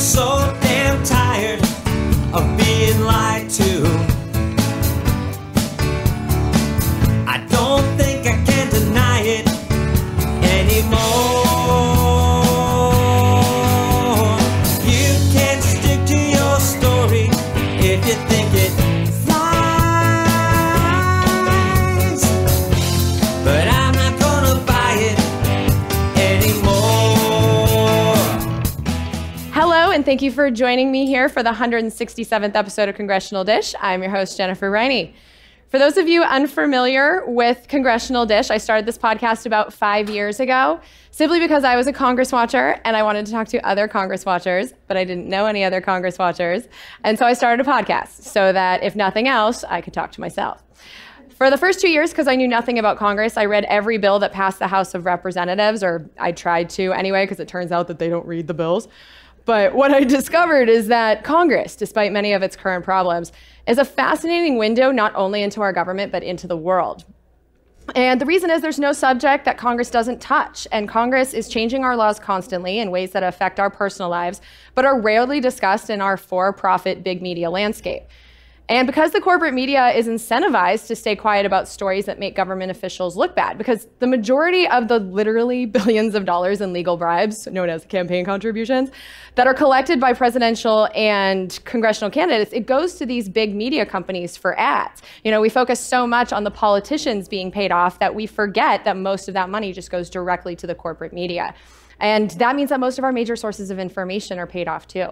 so damn tired of being lied to. I don't think I can deny it anymore. You can stick to your story if you think it flies, but I'm not gonna buy it anymore. Hello, and thank you for joining me here for the 167th episode of Congressional Dish. I'm your host, Jennifer Briney. For those of you unfamiliar with Congressional Dish, I started this podcast about 5 years ago, simply because I was a Congress watcher and I wanted to talk to other Congress watchers, but I didn't know any other Congress watchers. And so I started a podcast so that if nothing else, I could talk to myself. For the first 2 years, because I knew nothing about Congress, I read every bill that passed the House of Representatives, or I tried to anyway, because it turns out that they don't read the bills. But what I discovered is that Congress, despite many of its current problems, is a fascinating window not only into our government, but into the world. And the reason is there's no subject that Congress doesn't touch. And Congress is changing our laws constantly in ways that affect our personal lives, but are rarely discussed in our for-profit big media landscape. And because the corporate media is incentivized to stay quiet about stories that make government officials look bad, because the majority of the literally billions of dollars in legal bribes, known as campaign contributions, that are collected by presidential and congressional candidates, it goes to these big media companies for ads. You know, we focus so much on the politicians being paid off that we forget that most of that money just goes directly to the corporate media. And that means that most of our major sources of information are paid off too.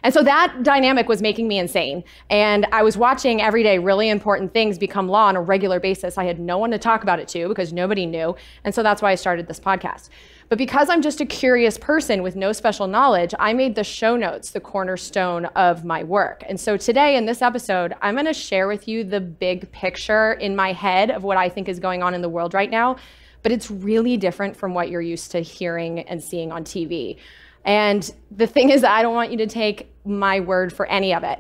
And so that dynamic was making me insane. And I was watching every day really important things become law on a regular basis. I had no one to talk about it to because nobody knew. And so that's why I started this podcast. But because I'm just a curious person with no special knowledge, I made the show notes the cornerstone of my work. And so today in this episode, I'm going to share with you the big picture in my head of what I think is going on in the world right now. But it's really different from what you're used to hearing and seeing on TV. And the thing is, I don't want you to take my word for any of it.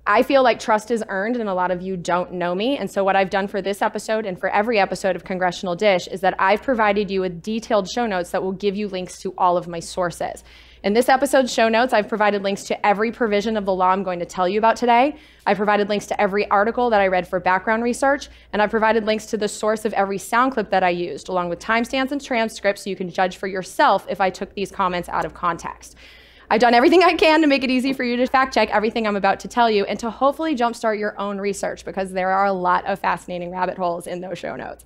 I feel like trust is earned and a lot of you don't know me. And so what I've done for this episode and for every episode of Congressional Dish is that I've provided you with detailed show notes that will give you links to all of my sources. In this episode's show notes, I've provided links to every provision of the law I'm going to tell you about today. I provided links to every article that I read for background research, and I provided links to the source of every sound clip that I used, along with timestamps and transcripts so you can judge for yourself if I took these comments out of context. I've done everything I can to make it easy for you to fact check everything I'm about to tell you and to hopefully jumpstart your own research, because there are a lot of fascinating rabbit holes in those show notes.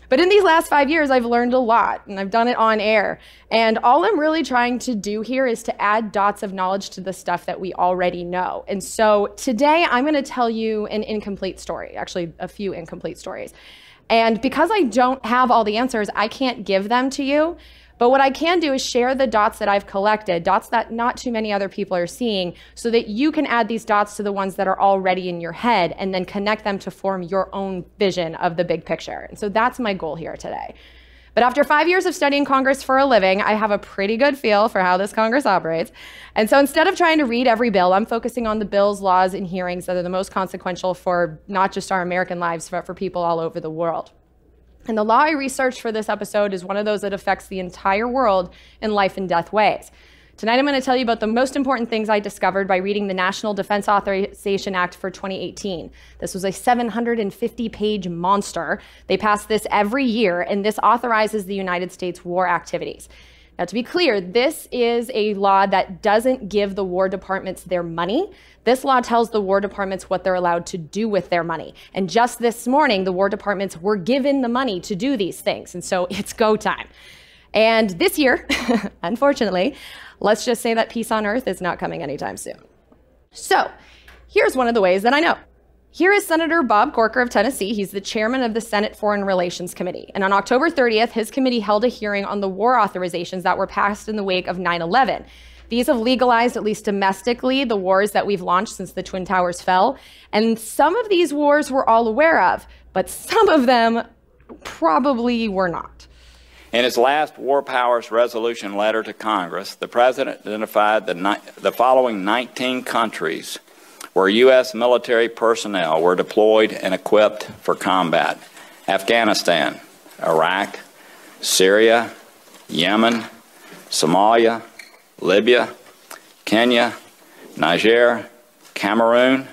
But in these last 5 years, I've learned a lot, and I've done it on air. And all I'm really trying to do here is to add dots of knowledge to the stuff that we already know. And so today, I'm going to tell you an incomplete story, actually a few incomplete stories. And because I don't have all the answers, I can't give them to you. But what I can do is share the dots that I've collected, dots that not too many other people are seeing, so that you can add these dots to the ones that are already in your head and then connect them to form your own vision of the big picture. And so that's my goal here today. But after 5 years of studying Congress for a living, I have a pretty good feel for how this Congress operates. And so instead of trying to read every bill, I'm focusing on the bills, laws, and hearings that are the most consequential for not just our American lives, but for people all over the world. And the law I researched for this episode is one of those that affects the entire world in life and death ways. Tonight, I'm going to tell you about the most important things I discovered by reading the National Defense Authorization Act for 2018. This was a 750-page monster. They pass this every year, and this authorizes the United States war activities. Now, to be clear, this is a law that doesn't give the War Departments their money. This law tells the War Departments what they're allowed to do with their money. And just this morning, the War Departments were given the money to do these things. And so it's go time. And this year, unfortunately, let's just say that peace on earth is not coming anytime soon. So here's one of the ways that I know. Here is Senator Bob Corker of Tennessee. He's the chairman of the Senate Foreign Relations Committee. And on October 30th, his committee held a hearing on the war authorizations that were passed in the wake of 9/11. These have legalized, at least domestically, the wars that we've launched since the Twin Towers fell. And some of these wars we're all aware of, but some of them probably were not. In his last War Powers Resolution letter to Congress, the President identified the following 19 countries where U.S. military personnel were deployed and equipped for combat: Afghanistan, Iraq, Syria, Yemen, Somalia, Libya, Kenya, Niger, Cameroon,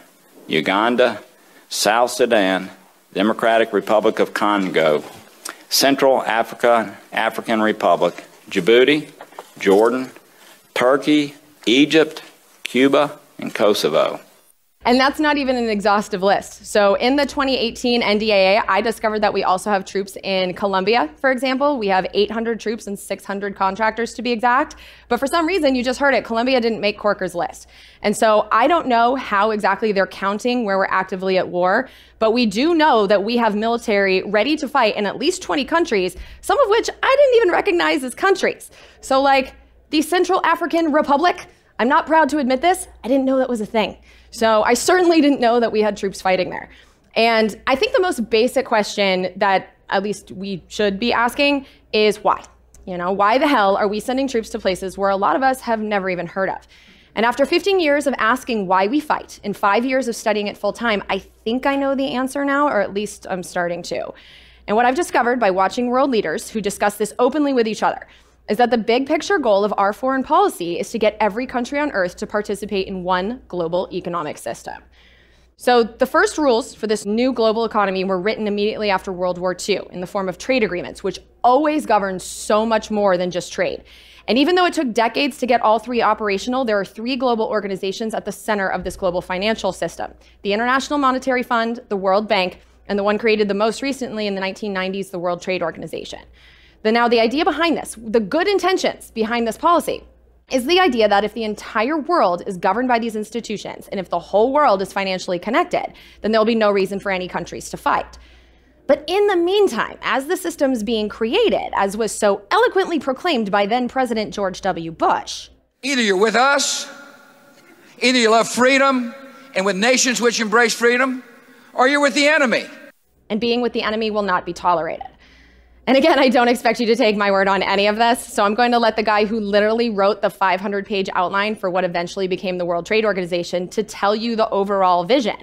Uganda, South Sudan, Democratic Republic of Congo, Central African Republic, Djibouti, Jordan, Turkey, Egypt, Cuba, and Kosovo. And that's not even an exhaustive list. So in the 2018 NDAA, I discovered that we also have troops in Colombia, for example. We have 800 troops and 600 contractors to be exact. But for some reason, you just heard it, Colombia didn't make Corker's list. And so I don't know how exactly they're counting where we're actively at war, but we do know that we have military ready to fight in at least 20 countries, some of which I didn't even recognize as countries. So like the Central African Republic, I'm not proud to admit this, I didn't know that was a thing. So I certainly didn't know that we had troops fighting there. And I think the most basic question that at least we should be asking is why? You know, why the hell are we sending troops to places where a lot of us have never even heard of? And after 15 years of asking why we fight and 5 years of studying it full time, I think I know the answer now, or at least I'm starting to. And what I've discovered by watching world leaders who discuss this openly with each other is that the big picture goal of our foreign policy is to get every country on earth to participate in one global economic system. So the first rules for this new global economy were written immediately after World War II in the form of trade agreements, which always govern so much more than just trade. And even though it took decades to get all three operational, there are three global organizations at the center of this global financial system: the International Monetary Fund, the World Bank, and the one created the most recently in the 1990s, the World Trade Organization. Now, the idea behind this, the good intentions behind this policy, is the idea that if the entire world is governed by these institutions, and if the whole world is financially connected, then there'll be no reason for any countries to fight. But in the meantime, as the system's being created, as was so eloquently proclaimed by then President George W. Bush, either you're with us, either you love freedom and with nations which embrace freedom, or you're with the enemy. And being with the enemy will not be tolerated. And again, I don't expect you to take my word on any of this, so I'm going to let the guy who literally wrote the 500-page outline for what eventually became the World Trade Organization to tell you the overall vision.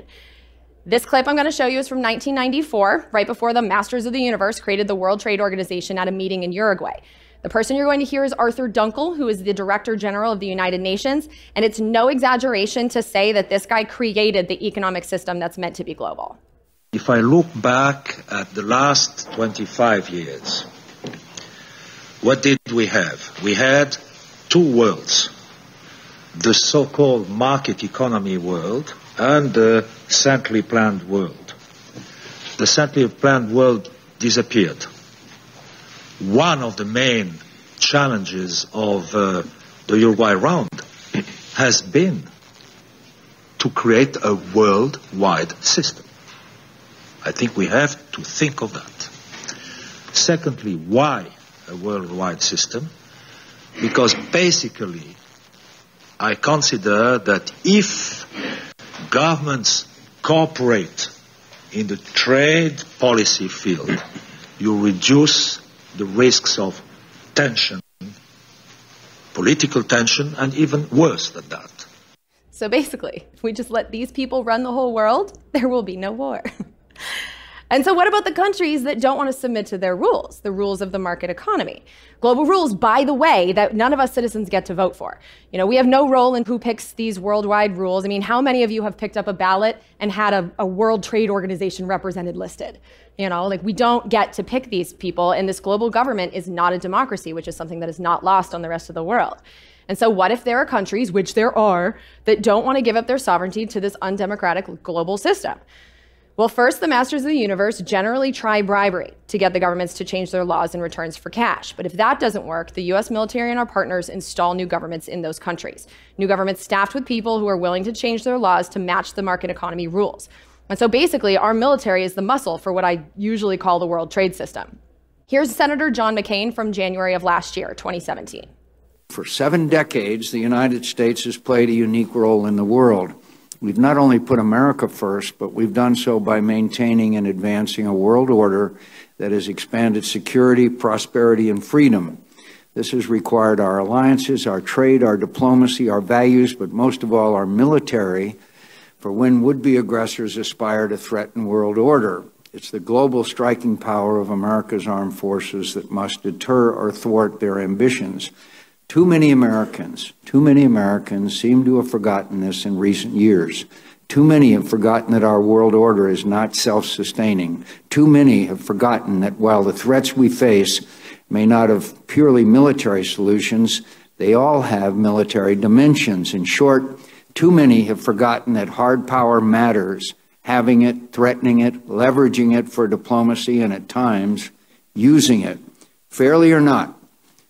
This clip I'm going to show you is from 1994, right before the Masters of the Universe created the World Trade Organization at a meeting in Uruguay. The person you're going to hear is Arthur Dunkle, who is the Director General of the United Nations, and it's no exaggeration to say that this guy created the economic system that's meant to be global. If I look back at the last 25 years, what did we have? We had two worlds, the so-called market economy world and the centrally planned world. The centrally planned world disappeared. One of the main challenges of the Uruguay round has been to create a worldwide system. I think we have to think of that. Secondly, why a worldwide system? Because basically, I consider that if governments cooperate in the trade policy field, you reduce the risks of tension, political tension, and even worse than that. So basically, if we just let these people run the whole world, there will be no war. And so what about the countries that don't want to submit to their rules, the rules of the market economy? Global rules, by the way, that none of us citizens get to vote for. You know, we have no role in who picks these worldwide rules. I mean, how many of you have picked up a ballot and had a World Trade Organization represented listed? You know, like, we don't get to pick these people, and this global government is not a democracy, which is something that is not lost on the rest of the world. And so what if there are countries, which there are, that don't want to give up their sovereignty to this undemocratic global system? Well, first, the Masters of the Universe generally try bribery to get the governments to change their laws in returns for cash. But if that doesn't work, the U.S. military and our partners install new governments in those countries. New governments staffed with people who are willing to change their laws to match the market economy rules. And so basically, our military is the muscle for what I usually call the world trade system. Here's Senator John McCain from January of last year, 2017. For 7 decades, the United States has played a unique role in the world. We've not only put America first, but we've done so by maintaining and advancing a world order that has expanded security, prosperity, and freedom. This has required our alliances, our trade, our diplomacy, our values, but most of all, our military, for when would-be aggressors aspire to threaten world order. It's the global striking power of America's armed forces that must deter or thwart their ambitions. Too many Americans seem to have forgotten this in recent years. Too many have forgotten that our world order is not self-sustaining. Too many have forgotten that while the threats we face may not have purely military solutions, they all have military dimensions. In short, too many have forgotten that hard power matters, having it, threatening it, leveraging it for diplomacy, and at times, using it. Fairly or not,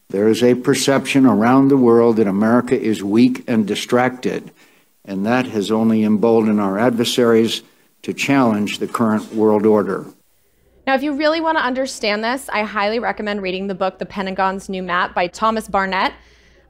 there is a perception around the world that America is weak and distracted, and that has only emboldened our adversaries to challenge the current world order. Now, if you really want to understand this, I highly recommend reading the book, The Pentagon's New Map by Thomas Barnett.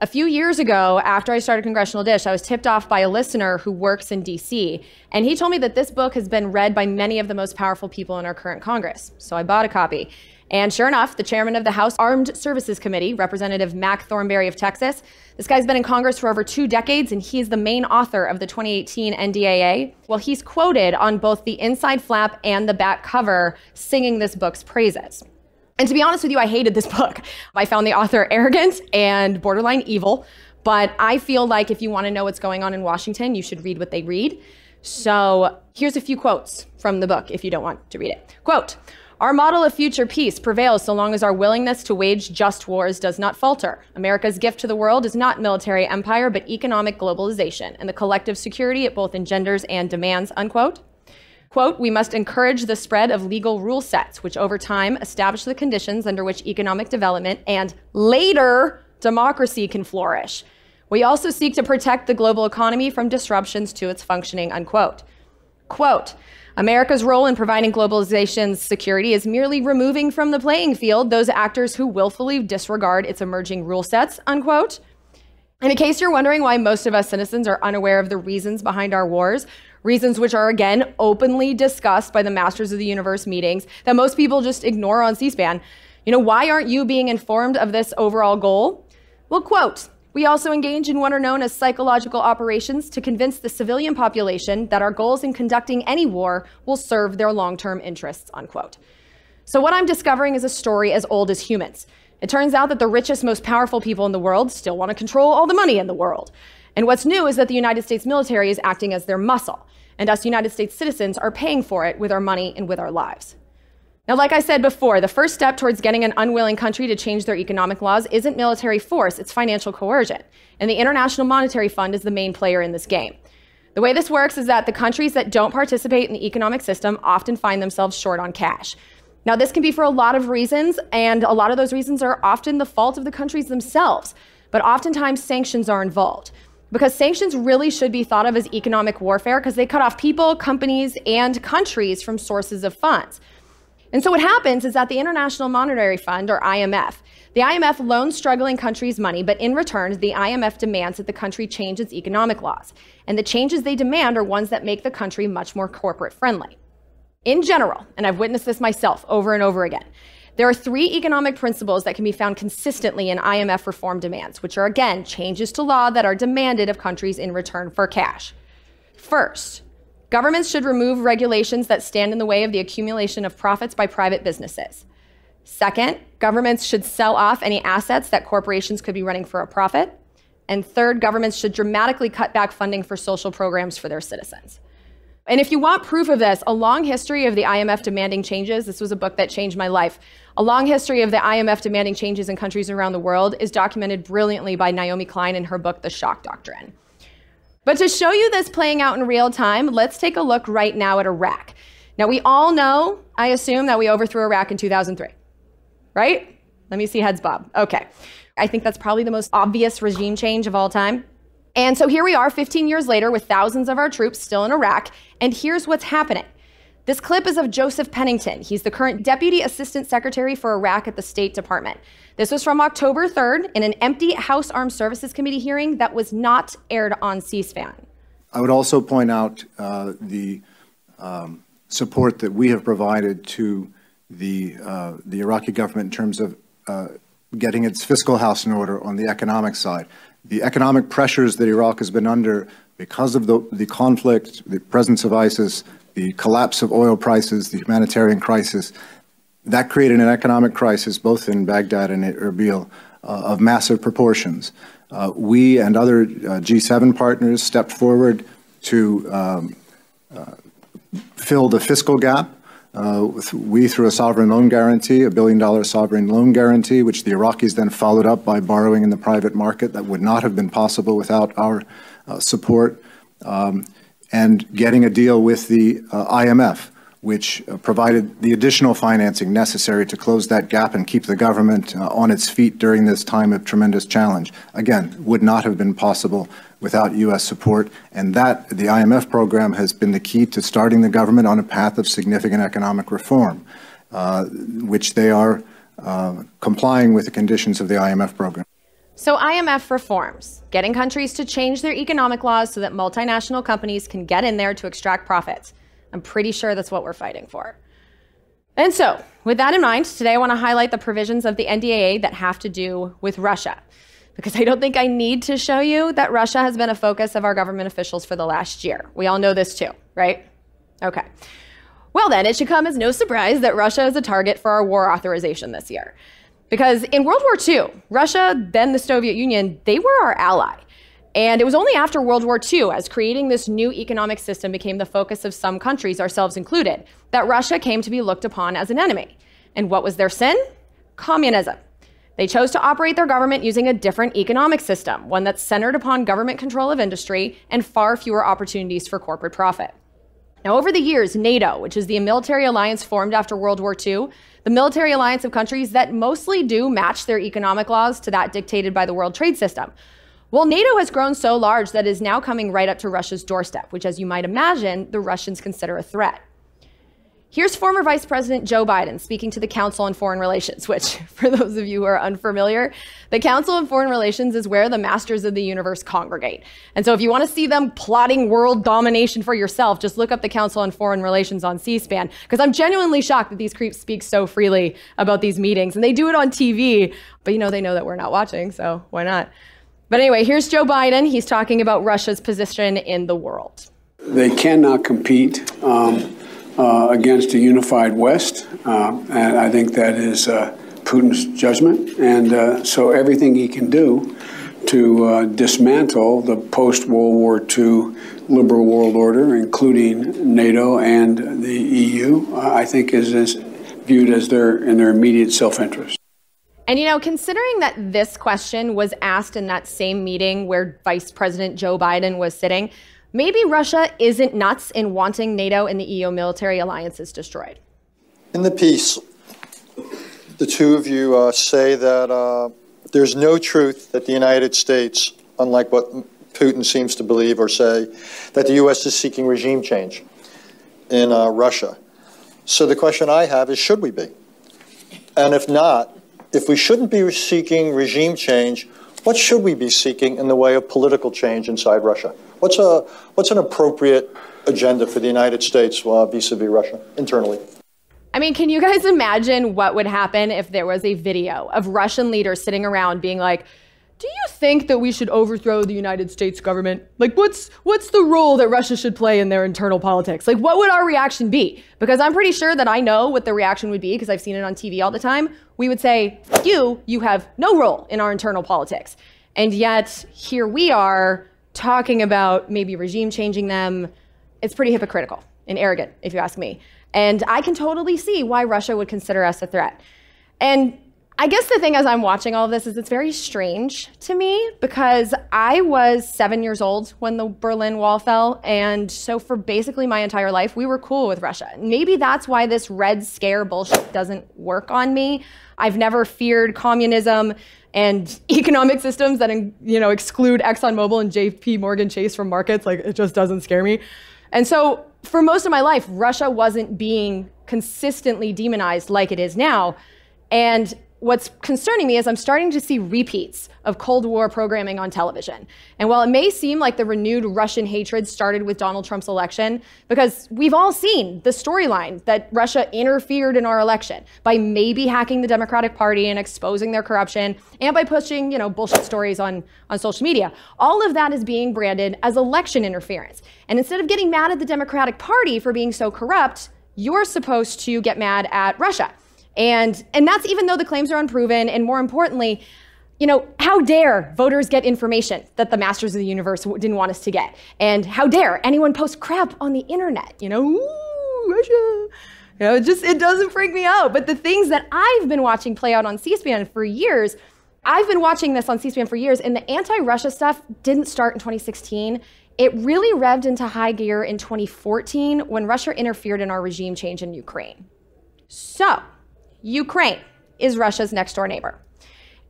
A few years ago, after I started Congressional Dish, I was tipped off by a listener who works in DC, and he told me that this book has been read by many of the most powerful people in our current Congress. So I bought a copy. And sure enough, the chairman of the House Armed Services Committee, Representative Mac Thornberry of Texas, this guy's been in Congress for over 2 decades, and he's the main author of the 2018 NDAA. Well, he's quoted on both the inside flap and the back cover singing this book's praises. And to be honest with you, I hated this book. I found the author arrogant and borderline evil, but I feel like if you want to know what's going on in Washington, you should read what they read. So here's a few quotes from the book if you don't want to read it. Quote, "Our model of future peace prevails so long as our willingness to wage just wars does not falter. America's gift to the world is not military empire, but economic globalization and the collective security it both engenders and demands," unquote. Quote, "We must encourage the spread of legal rule sets, which over time establish the conditions under which economic development and later democracy can flourish. We also seek to protect the global economy from disruptions to its functioning," unquote. Quote, "America's role in providing globalization's security is merely removing from the playing field those actors who willfully disregard its emerging rule sets," unquote. And in case you're wondering why most of us citizens are unaware of the reasons behind our wars, reasons which are, again, openly discussed by the Masters of the Universe meetings that most people just ignore on C-SPAN, why aren't you being informed of this overall goal? Well, quote, "We also engage in what are known as psychological operations to convince the civilian population that our goals in conducting any war will serve their long-term interests," unquote. So what I'm discovering is a story as old as humans. It turns out that the richest, most powerful people in the world still want to control all the money in the world. And what's new is that the United States military is acting as their muscle, and us United States citizens are paying for it with our money and with our lives. Now, like I said before, the first step towards getting an unwilling country to change their economic laws isn't military force, it's financial coercion. And the International Monetary Fund is the main player in this game. The way this works is that the countries that don't participate in the economic system often find themselves short on cash. Now, this can be for a lot of reasons, and a lot of those reasons are often the fault of the countries themselves. But oftentimes, sanctions are involved, because sanctions really should be thought of as economic warfare because they cut off people, companies, and countries from sources of funds. And so what happens is that the International Monetary Fund, or IMF, the IMF loans struggling countries money, but in return, the IMF demands that the country change its economic laws. And the changes they demand are ones that make the country much more corporate friendly. In general, and I've witnessed this myself over and over again, there are 3 economic principles that can be found consistently in IMF reform demands, which are, again, changes to law that are demanded of countries in return for cash. First, governments should remove regulations that stand in the way of the accumulation of profits by private businesses. Second, governments should sell off any assets that corporations could be running for a profit. And third, governments should dramatically cut back funding for social programs for their citizens. And if you want proof of this, A Long History of the IMF Demanding Changes, this was a book that changed my life. A Long History of the IMF Demanding Changes in Countries Around the World is documented brilliantly by Naomi Klein in her book, The Shock Doctrine. But to show you this playing out in real time, let's take a look right now at Iraq. Now, we all know, I assume, that we overthrew Iraq in 2003, right? Let me see heads bob. Okay. I think that's probably the most obvious regime change of all time. And so here we are 15 years later with thousands of our troops still in Iraq, and here's what's happening. This clip is of Joseph Pennington. He's the current Deputy Assistant Secretary for Iraq at the State Department. This was from October 3rd in an empty House Armed Services Committee hearing that was not aired on C-SPAN. I would also point out the support that we have provided to the Iraqi government in terms of getting its fiscal house in order on the economic side. The economic pressures that Iraq has been under because of the conflict, the presence of ISIS, the collapse of oil prices, the humanitarian crisis, that created an economic crisis both in Baghdad and Erbil. of massive proportions. We and other G7 partners stepped forward to fill the fiscal gap. We through a sovereign loan guarantee, $1 billion sovereign loan guarantee, which the Iraqis then followed up by borrowing in the private market. That would not have been possible without our support. And getting a deal with the IMF, which provided the additional financing necessary to close that gap and keep the government on its feet during this time of tremendous challenge. Again, would not have been possible without U.S. support, and that the IMF program has been the key to starting the government on a path of significant economic reform, which they are complying with the conditions of the IMF program. So IMF reforms, getting countries to change their economic laws so that multinational companies can get in there to extract profits. I'm pretty sure that's what we're fighting for. And so, with that in mind, today I want to highlight the provisions of the NDAA that have to do with Russia, because I don't think I need to show you that Russia has been a focus of our government officials for the last year. We all know this too, right? Okay. Well then, it should come as no surprise that Russia is a target for our war authorization this year. Because in World War II, Russia, then the Soviet Union, they were our ally. And it was only after World War II, as creating this new economic system became the focus of some countries, ourselves included, that Russia came to be looked upon as an enemy. And what was their sin? Communism. They chose to operate their government using a different economic system, one that's centered upon government control of industry and far fewer opportunities for corporate profit. Now, over the years, NATO, which is the military alliance formed after World War II, the military alliance of countries that mostly do match their economic laws to that dictated by the World Trade System. Well, NATO has grown so large that it is now coming right up to Russia's doorstep, which, as you might imagine, the Russians consider a threat. Here's former Vice President Joe Biden speaking to the Council on Foreign Relations, which, for those of you who are unfamiliar, the Council on Foreign Relations is where the masters of the universe congregate. And so if you want to see them plotting world domination for yourself, just look up the Council on Foreign Relations on C-SPAN, because I'm genuinely shocked that these creeps speak so freely about these meetings. And they do it on TV, but they know that we're not watching, so why not? But anyway, here's Joe Biden. He's talking about Russia's position in the world. They cannot compete against a unified West, and I think that is Putin's judgment. And so everything he can do to dismantle the post-World War II liberal world order, including NATO and the EU, I think is viewed as in their immediate self-interest. And considering that this question was asked in that same meeting where Vice President Joe Biden was sitting, maybe Russia isn't nuts in wanting NATO and the EU military alliances destroyed. In the piece, the two of you say that there's no truth that the United States, unlike what Putin seems to believe or say, that the U.S. is seeking regime change in Russia. So the question I have is, should we be? And if not, if we shouldn't be seeking regime change, what should we be seeking in the way of political change inside Russia? What's an appropriate agenda for the United States vis-a-vis Russia internally? I mean, can you guys imagine what would happen if there was a video of Russian leaders sitting around being like, do you think that we should overthrow the United States government? Like, what's the role that Russia should play in their internal politics? Like, what would our reaction be? Because I'm pretty sure that I know what the reaction would be because I've seen it on TV all the time. We would say, you have no role in our internal politics. And yet, here we are talking about maybe regime changing them. It's pretty hypocritical and arrogant, if you ask me. And I can totally see why Russia would consider us a threat. And I guess the thing as I'm watching all of this is it's very strange to me because I was 7 years old when the Berlin Wall fell. And so for basically my entire life, we were cool with Russia. Maybe that's why this Red Scare bullshit doesn't work on me. I've never feared communism and economic systems that, exclude ExxonMobil and JP Morgan Chase from markets. Like, it just doesn't scare me. And so for most of my life, Russia wasn't being consistently demonized like it is now. And what's concerning me is I'm starting to see repeats of Cold War programming on television. And while it may seem like the renewed Russian hatred started with Donald Trump's election, because we've all seen the storyline that Russia interfered in our election by maybe hacking the Democratic Party and exposing their corruption, and by pushing, bullshit stories on social media. All of that is being branded as election interference. And instead of getting mad at the Democratic Party for being so corrupt, you're supposed to get mad at Russia. And that's even though the claims are unproven, and more importantly, how dare voters get information that the masters of the universe didn't want us to get? And how dare anyone post crap on the internet? Ooh, Russia. It doesn't freak me out. But the things that I've been watching play out on C-SPAN for years, I've been watching this on C-SPAN for years, and the anti-Russia stuff didn't start in 2016. It really revved into high gear in 2014 when Russia interfered in our regime change in Ukraine. So, Ukraine is Russia's next door neighbor.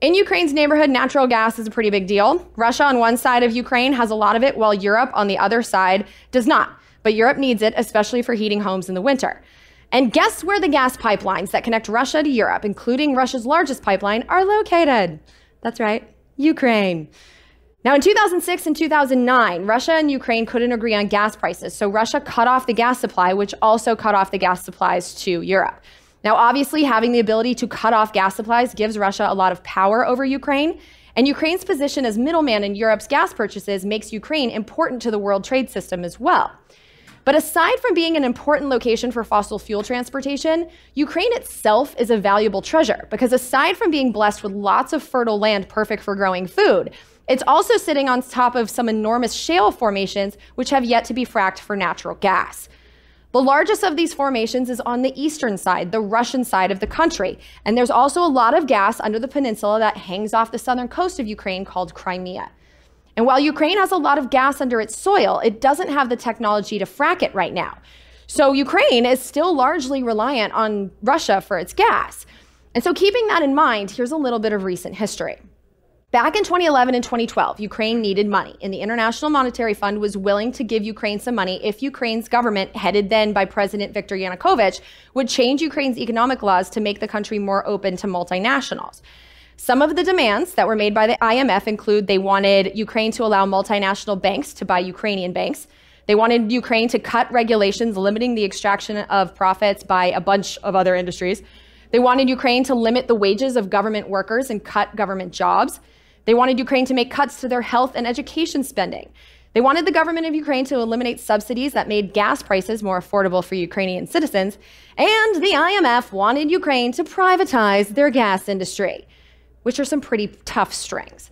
In Ukraine's neighborhood, natural gas is a pretty big deal. Russia on one side of Ukraine has a lot of it, while Europe on the other side does not. But Europe needs it, especially for heating homes in the winter. And guess where the gas pipelines that connect Russia to Europe, including Russia's largest pipeline, are located? That's right, Ukraine. Now, in 2006 and 2009, Russia and Ukraine couldn't agree on gas prices, so Russia cut off the gas supply, which also cut off the gas supplies to Europe. Now, obviously, having the ability to cut off gas supplies gives Russia a lot of power over Ukraine, and Ukraine's position as middleman in Europe's gas purchases makes Ukraine important to the world trade system as well. But aside from being an important location for fossil fuel transportation, Ukraine itself is a valuable treasure, because aside from being blessed with lots of fertile land perfect for growing food, it's also sitting on top of some enormous shale formations which have yet to be fracked for natural gas. The largest of these formations is on the eastern side, the Russian side of the country. And there's also a lot of gas under the peninsula that hangs off the southern coast of Ukraine called Crimea. And while Ukraine has a lot of gas under its soil, it doesn't have the technology to frack it right now. So Ukraine is still largely reliant on Russia for its gas. And so keeping that in mind, here's a little bit of recent history. Back in 2011 and 2012, Ukraine needed money, and the International Monetary Fund was willing to give Ukraine some money if Ukraine's government, headed then by President Viktor Yanukovych, would change Ukraine's economic laws to make the country more open to multinationals. Some of the demands that were made by the IMF include they wanted Ukraine to allow multinational banks to buy Ukrainian banks. They wanted Ukraine to cut regulations limiting the extraction of profits by a bunch of other industries. They wanted Ukraine to limit the wages of government workers and cut government jobs. They wanted Ukraine to make cuts to their health and education spending. They wanted the government of Ukraine to eliminate subsidies that made gas prices more affordable for Ukrainian citizens. And the IMF wanted Ukraine to privatize their gas industry, which are some pretty tough strings.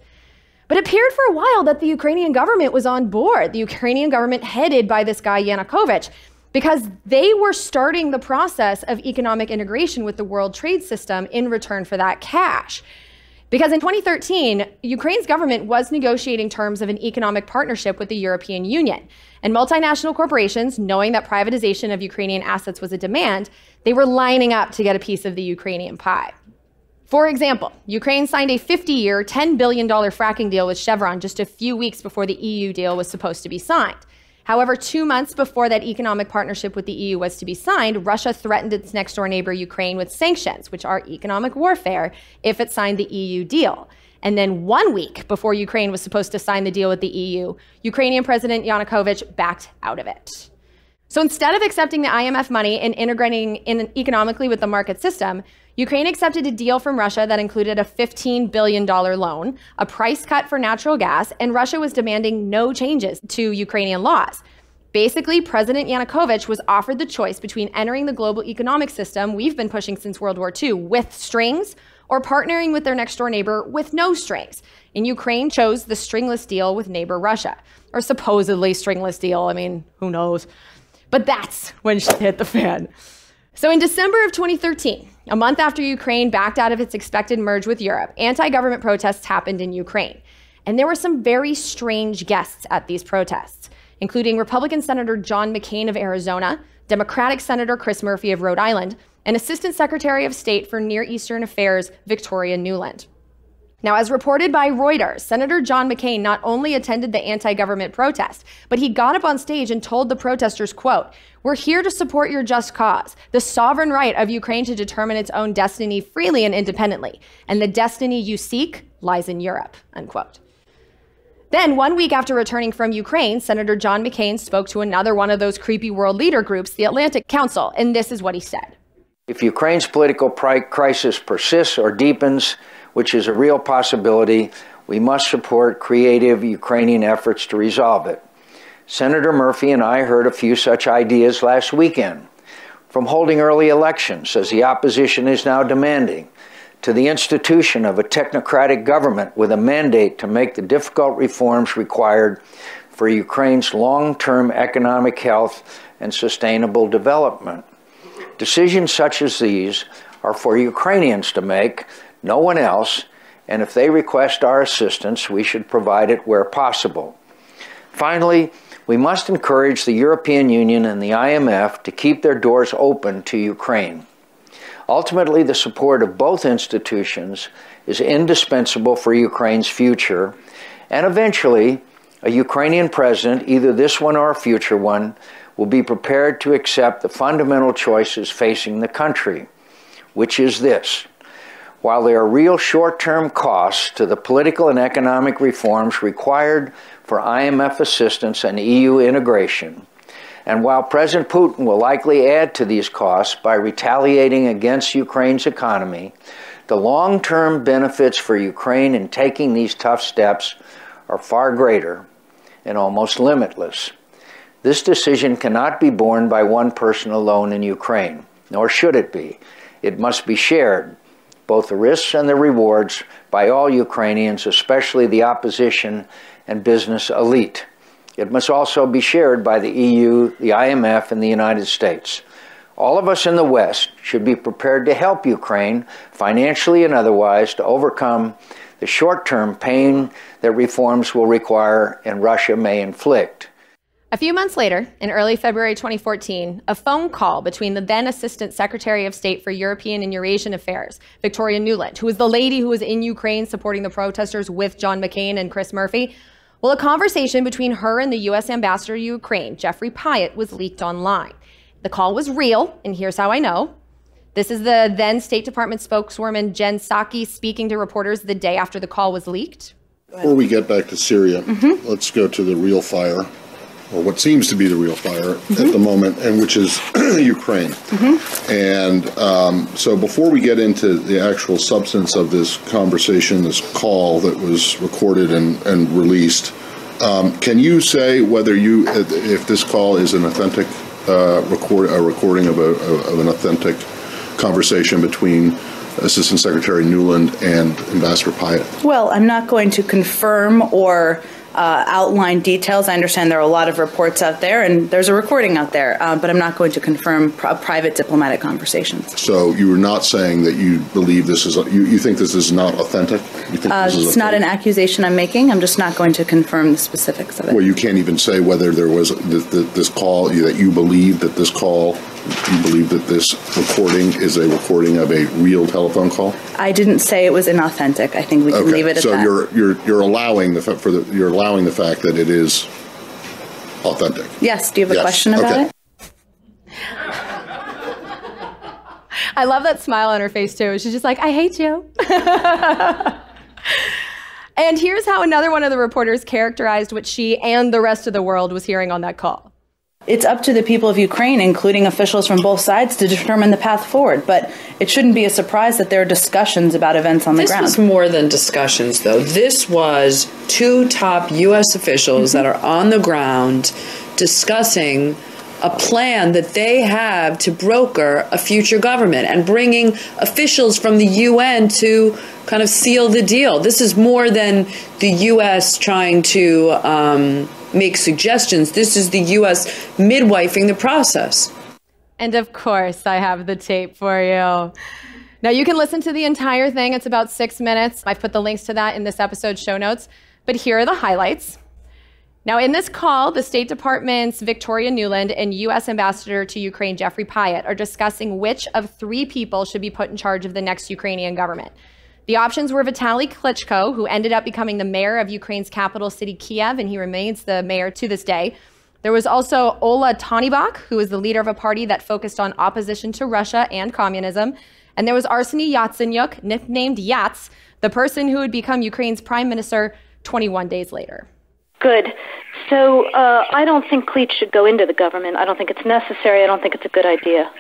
But it appeared for a while that the Ukrainian government was on board, the Ukrainian government headed by this guy Yanukovych, because they were starting the process of economic integration with the world trade system in return for that cash. Because in 2013, Ukraine's government was negotiating terms of an economic partnership with the European Union. And multinational corporations, knowing that privatization of Ukrainian assets was a demand, they were lining up to get a piece of the Ukrainian pie. For example, Ukraine signed a 50-year, $10 billion fracking deal with Chevron just a few weeks before the EU deal was supposed to be signed. However, 2 months before that economic partnership with the EU was to be signed, Russia threatened its next-door neighbor Ukraine with sanctions, which are economic warfare, if it signed the EU deal. And then 1 week before Ukraine was supposed to sign the deal with the EU, Ukrainian President Yanukovych backed out of it. So instead of accepting the IMF money and integrating in economically with the market system, Ukraine accepted a deal from Russia that included a $15 billion loan, a price cut for natural gas, and Russia was demanding no changes to Ukrainian laws. Basically, President Yanukovych was offered the choice between entering the global economic system we've been pushing since World War II with strings, or partnering with their next-door neighbor with no strings. And Ukraine chose the stringless deal with neighbor Russia. Or supposedly stringless deal, I mean, who knows? But that's when shit hit the fan. So in December of 2013, a month after Ukraine backed out of its expected merge with Europe, anti-government protests happened in Ukraine. And there were some very strange guests at these protests, including Republican Senator John McCain of Arizona, Democratic Senator Chris Murphy of Rhode Island, and Assistant Secretary of State for Near Eastern Affairs, Victoria Nuland. Now, as reported by Reuters, Senator John McCain not only attended the anti-government protest, but he got up on stage and told the protesters, quote, "We're here to support your just cause, the sovereign right of Ukraine to determine its own destiny freely and independently, and the destiny you seek lies in Europe," unquote. Then, 1 week after returning from Ukraine, Senator John McCain spoke to another one of those creepy world leader groups, the Atlantic Council, and this is what he said. If Ukraine's political crisis persists or deepens, which is a real possibility, we must support creative Ukrainian efforts to resolve it. Senator Murphy and I heard a few such ideas last weekend, from holding early elections, as the opposition is now demanding, to the institution of a technocratic government with a mandate to make the difficult reforms required for Ukraine's long-term economic health and sustainable development. Decisions such as these are for Ukrainians to make, no one else, and if they request our assistance, we should provide it where possible. Finally, we must encourage the European Union and the IMF to keep their doors open to Ukraine. Ultimately, the support of both institutions is indispensable for Ukraine's future, and eventually, a Ukrainian president, either this one or a future one, will be prepared to accept the fundamental choices facing the country, which is this. While there are real short-term costs to the political and economic reforms required for IMF assistance and EU integration, and while President Putin will likely add to these costs by retaliating against Ukraine's economy, the long-term benefits for Ukraine in taking these tough steps are far greater and almost limitless. This decision cannot be borne by one person alone in Ukraine, nor should it be. It must be shared, both the risks and the rewards, by all Ukrainians, especially the opposition and business elite. It must also be shared by the EU, the IMF, and the United States. All of us in the West should be prepared to help Ukraine, financially and otherwise, to overcome the short-term pain that reforms will require and Russia may inflict. A few months later, in early February 2014, a phone call between the then Assistant Secretary of State for European and Eurasian Affairs, Victoria Nuland, who was the lady who was in Ukraine supporting the protesters with John McCain and Chris Murphy. Well, a conversation between her and the U.S. Ambassador to Ukraine, Jeffrey Pyatt, was leaked online. The call was real, and here's how I know. This is the then State Department spokeswoman Jen Psaki speaking to reporters the day after the call was leaked. Before we get back to Syria, let's go to the real fire, or what seems to be the real fire at the moment, and which is Ukraine. And so before we get into the actual substance of this conversation, this call that was recorded and released, can you say whether if this call is an authentic recording of an authentic conversation between Assistant Secretary Nuland and Ambassador Pyatt? Well, I'm not going to confirm or outline details. I understand there are a lot of reports out there, and there's a recording out there, but I'm not going to confirm private diplomatic conversations. So you were not saying that you believe this is, you think this is not authentic? You think this is it's not an accusation I'm making. I'm just not going to confirm the specifics of it. Well, you can't even say whether there was this call, that you believe that this call, you believe that this recording is a recording of a real telephone call? I didn't say it was inauthentic. I think we can leave it at that. So you're allowing the fact that it is authentic. Yes. Do you have a question about it? I love that smile on her face too. She's just like, I hate you. And here's how another one of the reporters characterized what she and the rest of the world was hearing on that call. It's up to the people of Ukraine, including officials from both sides, to determine the path forward. But it shouldn't be a surprise that there are discussions about events on the ground. This was more than discussions, though. This was two top U.S. officials that are on the ground discussing a plan that they have to broker a future government and bringing officials from the UN to kind of seal the deal. This is more than the U.S. trying to make suggestions. This is the U.S. midwifing the process. And of course, I have the tape for you. Now, you can listen to the entire thing. It's about 6 minutes. I've put the links to that in this episode's show notes. But here are the highlights. Now, in this call, the State Department's Victoria Nuland and U.S. Ambassador to Ukraine, Jeffrey Pyatt, are discussing which of 3 people should be put in charge of the next Ukrainian government. The options were Vitaly Klitschko, who ended up becoming the mayor of Ukraine's capital city, Kiev, and he remains the mayor to this day. There was also Ola Tonnybach, who was the leader of a party that focused on opposition to Russia and communism. And there was Arseny Yatsenyuk, nicknamed Yats, the person who would become Ukraine's prime minister 21 days later. Good. So I don't think Klitsch should go into the government. I don't think it's necessary. I don't think it's a good idea.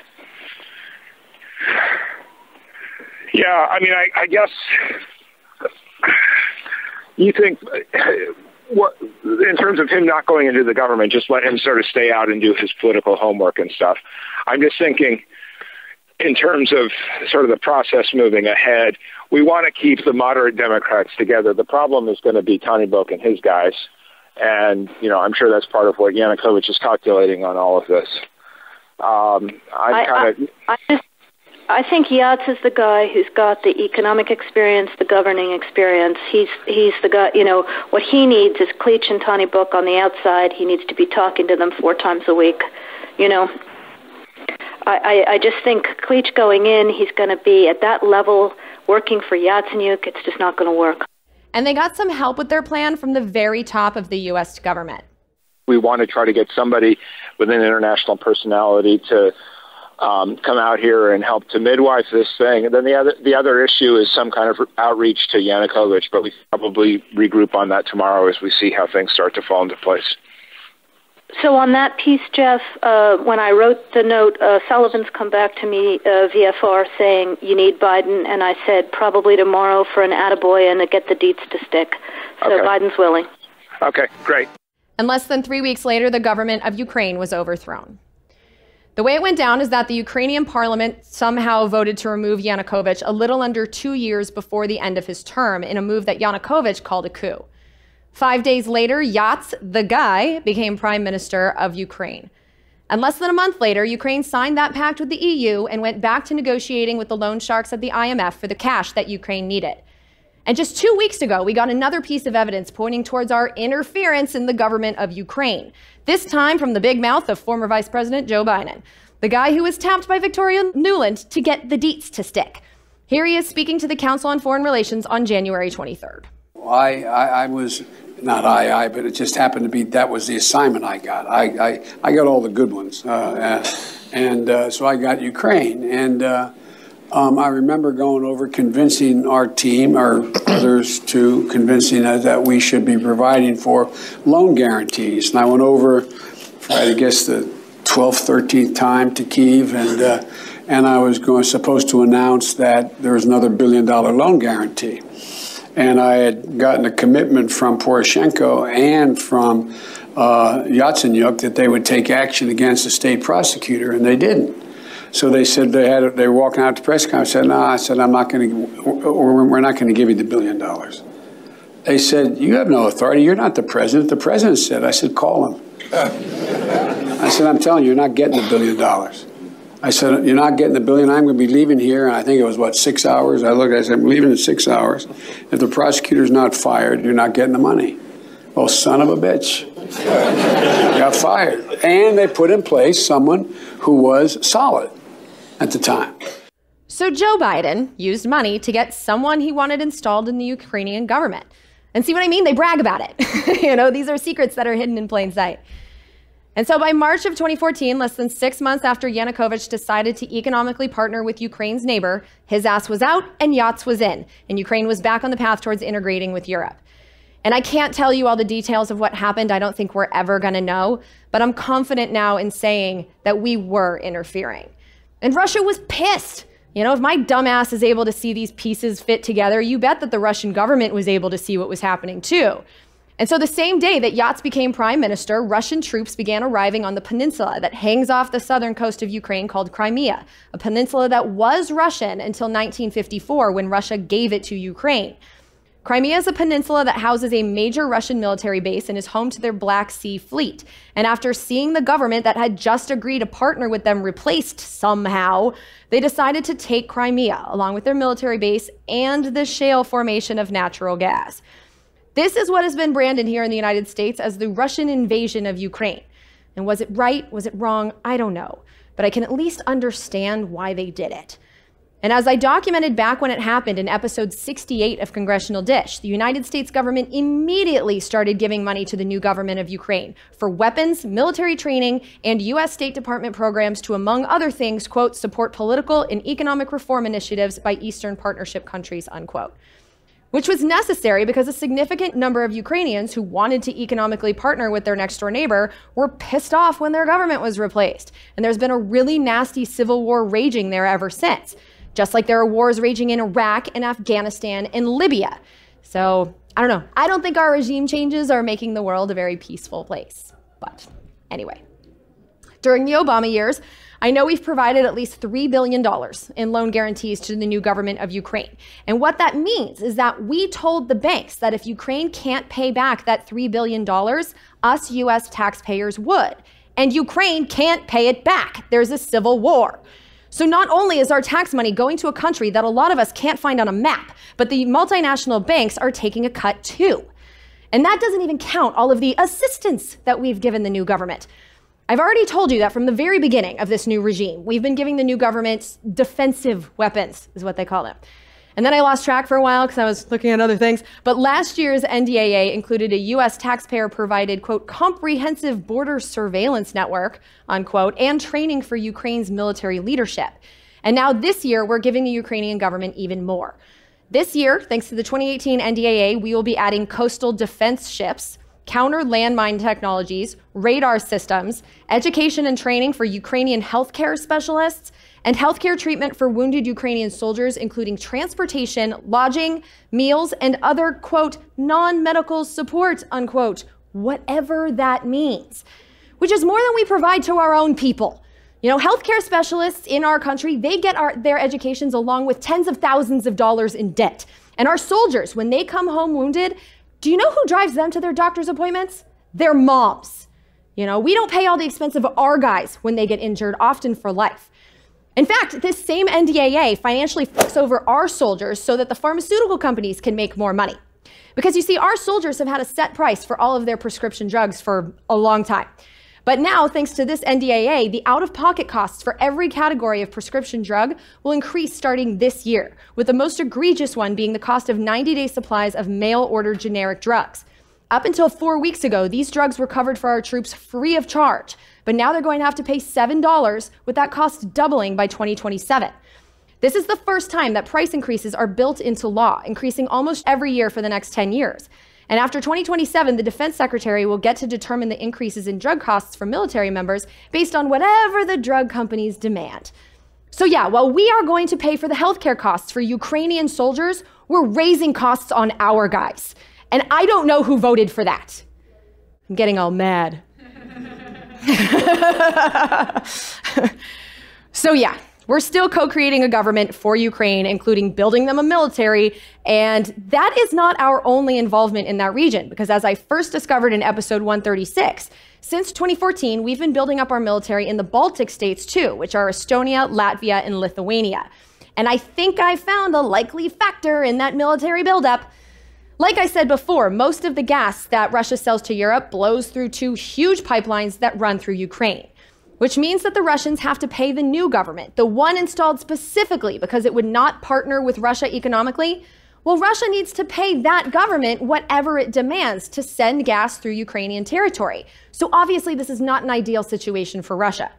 Yeah, I mean, I guess you think, in terms of him not going into the government, just let him sort of stay out and do his political homework and stuff. I'm just thinking, in terms of sort of the process moving ahead, we want to keep the moderate Democrats together. The problem is going to be Tony Book and his guys. And, I'm sure that's part of what Yanukovych is calculating on all of this. I think Yats is the guy who's got the economic experience, the governing experience. He's the guy, what he needs is Cleach and Tony Book on the outside. He needs to be talking to them 4 times a week, I just think Cleach going in, he's going to be at that level working for Yatsenyuk. It's just not going to work. And they got some help with their plan from the very top of the U.S. government. We want to try to get somebody with an international personality to come out here and help to midwife this thing. And then the other issue is some kind of outreach to Yanukovych, but we probably regroup on that tomorrow as we see how things start to fall into place. So on that piece, Jeff, when I wrote the note, Sullivan's come back to me, VFR, saying you need Biden, and I said probably tomorrow for an attaboy and to get the deets to stick. So okay. Biden's willing. Okay, great. And less than 3 weeks later, the government of Ukraine was overthrown. The way it went down is that the Ukrainian parliament somehow voted to remove Yanukovych a little under 2 years before the end of his term in a move that Yanukovych called a coup. 5 days later, Yats, the guy, became prime minister of Ukraine. And less than a month later, Ukraine signed that pact with the EU and went back to negotiating with the loan sharks at the IMF for the cash that Ukraine needed. And just 2 weeks ago, we got another piece of evidence pointing towards our interference in the government of Ukraine. This time from the big mouth of former Vice President Joe Biden, the guy who was tapped by Victoria Nuland to get the deets to stick. Here he is speaking to the Council on Foreign Relations on January 23rd. I was, but it just happened to be that was the assignment I got. I got all the good ones. So I got Ukraine. And I remember going over convincing our team, or others too, convincing us that we should be providing for loan guarantees. And I went over for, I guess, the 12th, 13th time to Kyiv, and I was supposed to announce that there was another $1 billion loan guarantee. And I had gotten a commitment from Poroshenko and from Yatsenyuk that they would take action against the state prosecutor, and they didn't. So they said they were walking out to press conference. I said, no, I said, we're not going to give you the $1 billion. They said, you have no authority. You're not the president. The president said. I said, call him. I said, I'm telling you, you're not getting the $1 billion. I said, you're not getting the $1 billion. I'm going to be leaving here. And I think it was, 6 hours? I said, I'm leaving in 6 hours. If the prosecutor's not fired, you're not getting the money. Well, son of a bitch. Got fired. And they put in place someone who was solid at the time. So Joe Biden used money to get someone he wanted installed in the Ukrainian government. And see what I mean? They brag about it. These are secrets that are hidden in plain sight. And so by March of 2014, less than 6 months after Yanukovych decided to economically partner with Ukraine's neighbor, his ass was out and Yats was in, and Ukraine was back on the path towards integrating with Europe. And I can't tell you all the details of what happened. I don't think we're ever going to know, but I'm confident now in saying that we were interfering. And Russia was pissed. If my dumbass is able to see these pieces fit together, you bet that the Russian government was able to see what was happening too. And so the same day that Yats became prime minister, Russian troops began arriving on the peninsula that hangs off the southern coast of Ukraine called Crimea, a peninsula that was Russian until 1954 when Russia gave it to Ukraine. Crimea is a peninsula that houses a major Russian military base and is home to their Black Sea Fleet. And after seeing the government that had just agreed to partner with them replaced somehow, they decided to take Crimea, along with their military base and the shale formation of natural gas. This is what has been branded here in the United States as the Russian invasion of Ukraine. And was it right? Was it wrong? I don't know. But I can at least understand why they did it. And as I documented back when it happened in episode 68 of Congressional Dish, the United States government immediately started giving money to the new government of Ukraine for weapons, military training, and U.S. State Department programs to, among other things, quote, support political and economic reform initiatives by Eastern Partnership countries, unquote. Which was necessary because a significant number of Ukrainians who wanted to economically partner with their next-door neighbor were pissed off when their government was replaced. And there's been a really nasty civil war raging there ever since. Just like there are wars raging in Iraq and Afghanistan and Libya. So, I don't know. I don't think our regime changes are making the world a very peaceful place. But anyway. During the Obama years, I know we've provided at least $3 billion in loan guarantees to the new government of Ukraine. And what that means is that we told the banks that if Ukraine can't pay back that $3 billion, us US taxpayers would. And Ukraine can't pay it back. There's a civil war. So not only is our tax money going to a country that a lot of us can't find on a map, but the multinational banks are taking a cut too. And that doesn't even count all of the assistance that we've given the new government. I've already told you that from the very beginning of this new regime, we've been giving the new government defensive weapons, is what they call them. And then I lost track for a while because I was looking at other things. But last year's NDAA included a U.S. taxpayer-provided, quote, comprehensive border surveillance network, unquote, and training for Ukraine's military leadership. And now this year, we're giving the Ukrainian government even more. This year, thanks to the 2018 NDAA, we will be adding coastal defense ships, counter landmine technologies, radar systems, education and training for Ukrainian healthcare specialists, and healthcare treatment for wounded Ukrainian soldiers, including transportation, lodging, meals, and other, quote, non-medical support, unquote, whatever that means, which is more than we provide to our own people. You know, healthcare specialists in our country, they get their educations along with tens of thousands of dollars in debt. And our soldiers, when they come home wounded, do you know who drives them to their doctor's appointments? Their moms. You know, we don't pay all the expense of our guys when they get injured, often for life. In fact, this same NDAA financially fucks over our soldiers so that the pharmaceutical companies can make more money. Because you see, our soldiers have had a set price for all of their prescription drugs for a long time. But now, thanks to this NDAA, the out-of-pocket costs for every category of prescription drug will increase starting this year, with the most egregious one being the cost of 90-day supplies of mail-order generic drugs. Up until 4 weeks ago, these drugs were covered for our troops free of charge, but now they're going to have to pay $7, with that cost doubling by 2027. This is the first time that price increases are built into law, increasing almost every year for the next 10 years. And after 2027, the Defense Secretary will get to determine the increases in drug costs for military members based on whatever the drug companies demand. So yeah, while we are going to pay for the healthcare costs for Ukrainian soldiers, we're raising costs on our guys. And I don't know who voted for that. I'm getting all mad. So yeah, we're still co-creating a government for Ukraine, including building them a military. And that is not our only involvement in that region, because as I first discovered in episode 136, since 2014, we've been building up our military in the Baltic states too, which are Estonia, Latvia, and Lithuania. And I think I found a likely factor in that military buildup. Like I said before, most of the gas that Russia sells to Europe blows through two huge pipelines that run through Ukraine, which means that the Russians have to pay the new government, the one installed specifically because it would not partner with Russia economically. Well, Russia needs to pay that government whatever it demands to send gas through Ukrainian territory. So obviously this is not an ideal situation for Russia.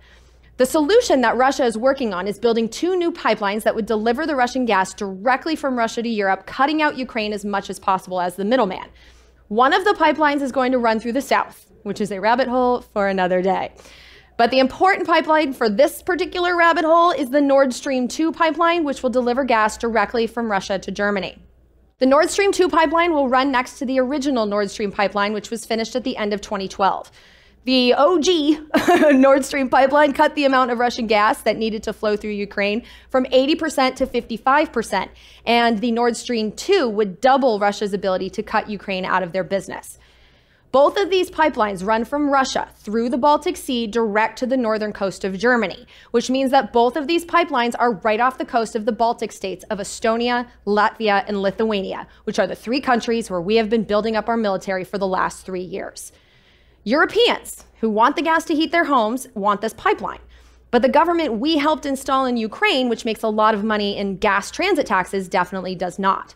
The solution that Russia is working on is building two new pipelines that would deliver the Russian gas directly from Russia to Europe, cutting out Ukraine as much as possible as the middleman. One of the pipelines is going to run through the south, which is a rabbit hole for another day. But the important pipeline for this particular rabbit hole is the Nord Stream 2 pipeline, which will deliver gas directly from Russia to Germany. The Nord Stream 2 pipeline will run next to the original Nord Stream pipeline, which was finished at the end of 2012. The OG Nord Stream pipeline cut the amount of Russian gas that needed to flow through Ukraine from 80% to 55%, and the Nord Stream 2 would double Russia's ability to cut Ukraine out of their business. Both of these pipelines run from Russia through the Baltic Sea direct to the northern coast of Germany, which means that both of these pipelines are right off the coast of the Baltic states of Estonia, Latvia, and Lithuania, which are the three countries where we have been building up our military for the last 3 years. Europeans who want the gas to heat their homes want this pipeline. But the government we helped install in Ukraine, which makes a lot of money in gas transit taxes, definitely does not.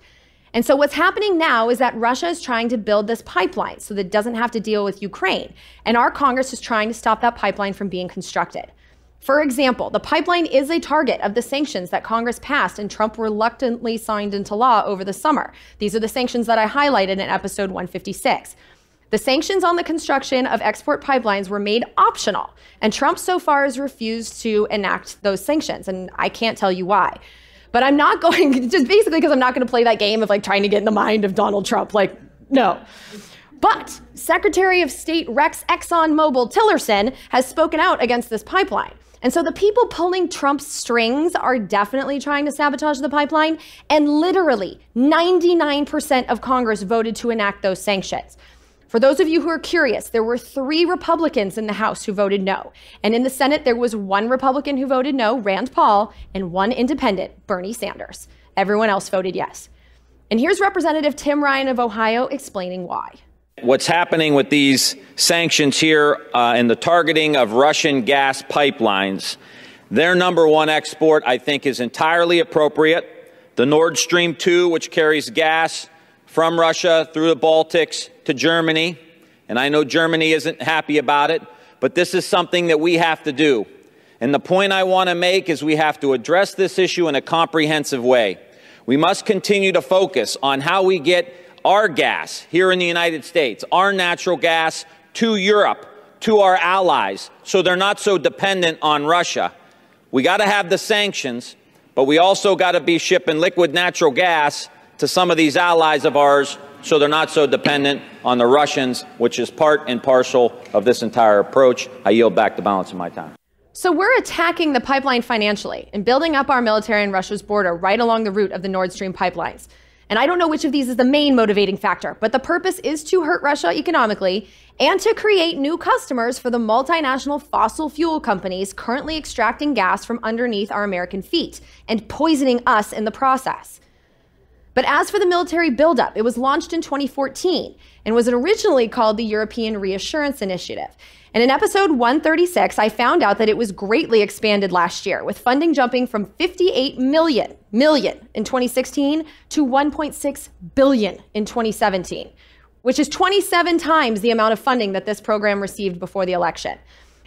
And so what's happening now is that Russia is trying to build this pipeline so that it doesn't have to deal with Ukraine. And our Congress is trying to stop that pipeline from being constructed. For example, the pipeline is a target of the sanctions that Congress passed and Trump reluctantly signed into law over the summer. These are the sanctions that I highlighted in episode 156. The sanctions on the construction of export pipelines were made optional, and Trump so far has refused to enact those sanctions, and I can't tell you why. But I'm not going, just basically because I'm not going to play that game of like trying to get in the mind of Donald Trump. Like, no. But Secretary of State Rex ExxonMobil Tillerson has spoken out against this pipeline. And so the people pulling Trump's strings are definitely trying to sabotage the pipeline. And literally 99% of Congress voted to enact those sanctions. For those of you who are curious, there were 3 Republicans in the House who voted no. And in the Senate, there was 1 Republican who voted no, Rand Paul, and 1 independent, Bernie Sanders. Everyone else voted yes. And here's Representative Tim Ryan of Ohio explaining why. What's happening with these sanctions here and the targeting of Russian gas pipelines, their #1 export, I think, is entirely appropriate. The Nord Stream 2, which carries gas from Russia through the Baltics to Germany, and I know Germany isn't happy about it, but this is something that we have to do. And the point I want to make is we have to address this issue in a comprehensive way. We must continue to focus on how we get our gas here in the United States, our natural gas to Europe, to our allies, so they're not so dependent on Russia. We got to have the sanctions, but we also got to be shipping liquid natural gas to some of these allies of ours so they're not so dependent on the Russians, which is part and parcel of this entire approach. I yield back the balance of my time. So we're attacking the pipeline financially and building up our military in Russia's border right along the route of the Nord Stream pipelines. And I don't know which of these is the main motivating factor, but the purpose is to hurt Russia economically and to create new customers for the multinational fossil fuel companies currently extracting gas from underneath our American feet and poisoning us in the process. But as for the military buildup, it was launched in 2014 and was originally called the European Reassurance Initiative. And in episode 136, I found out that it was greatly expanded last year, with funding jumping from 58 million in 2016 to 1.6 billion in 2017, which is 27 times the amount of funding that this program received before the election.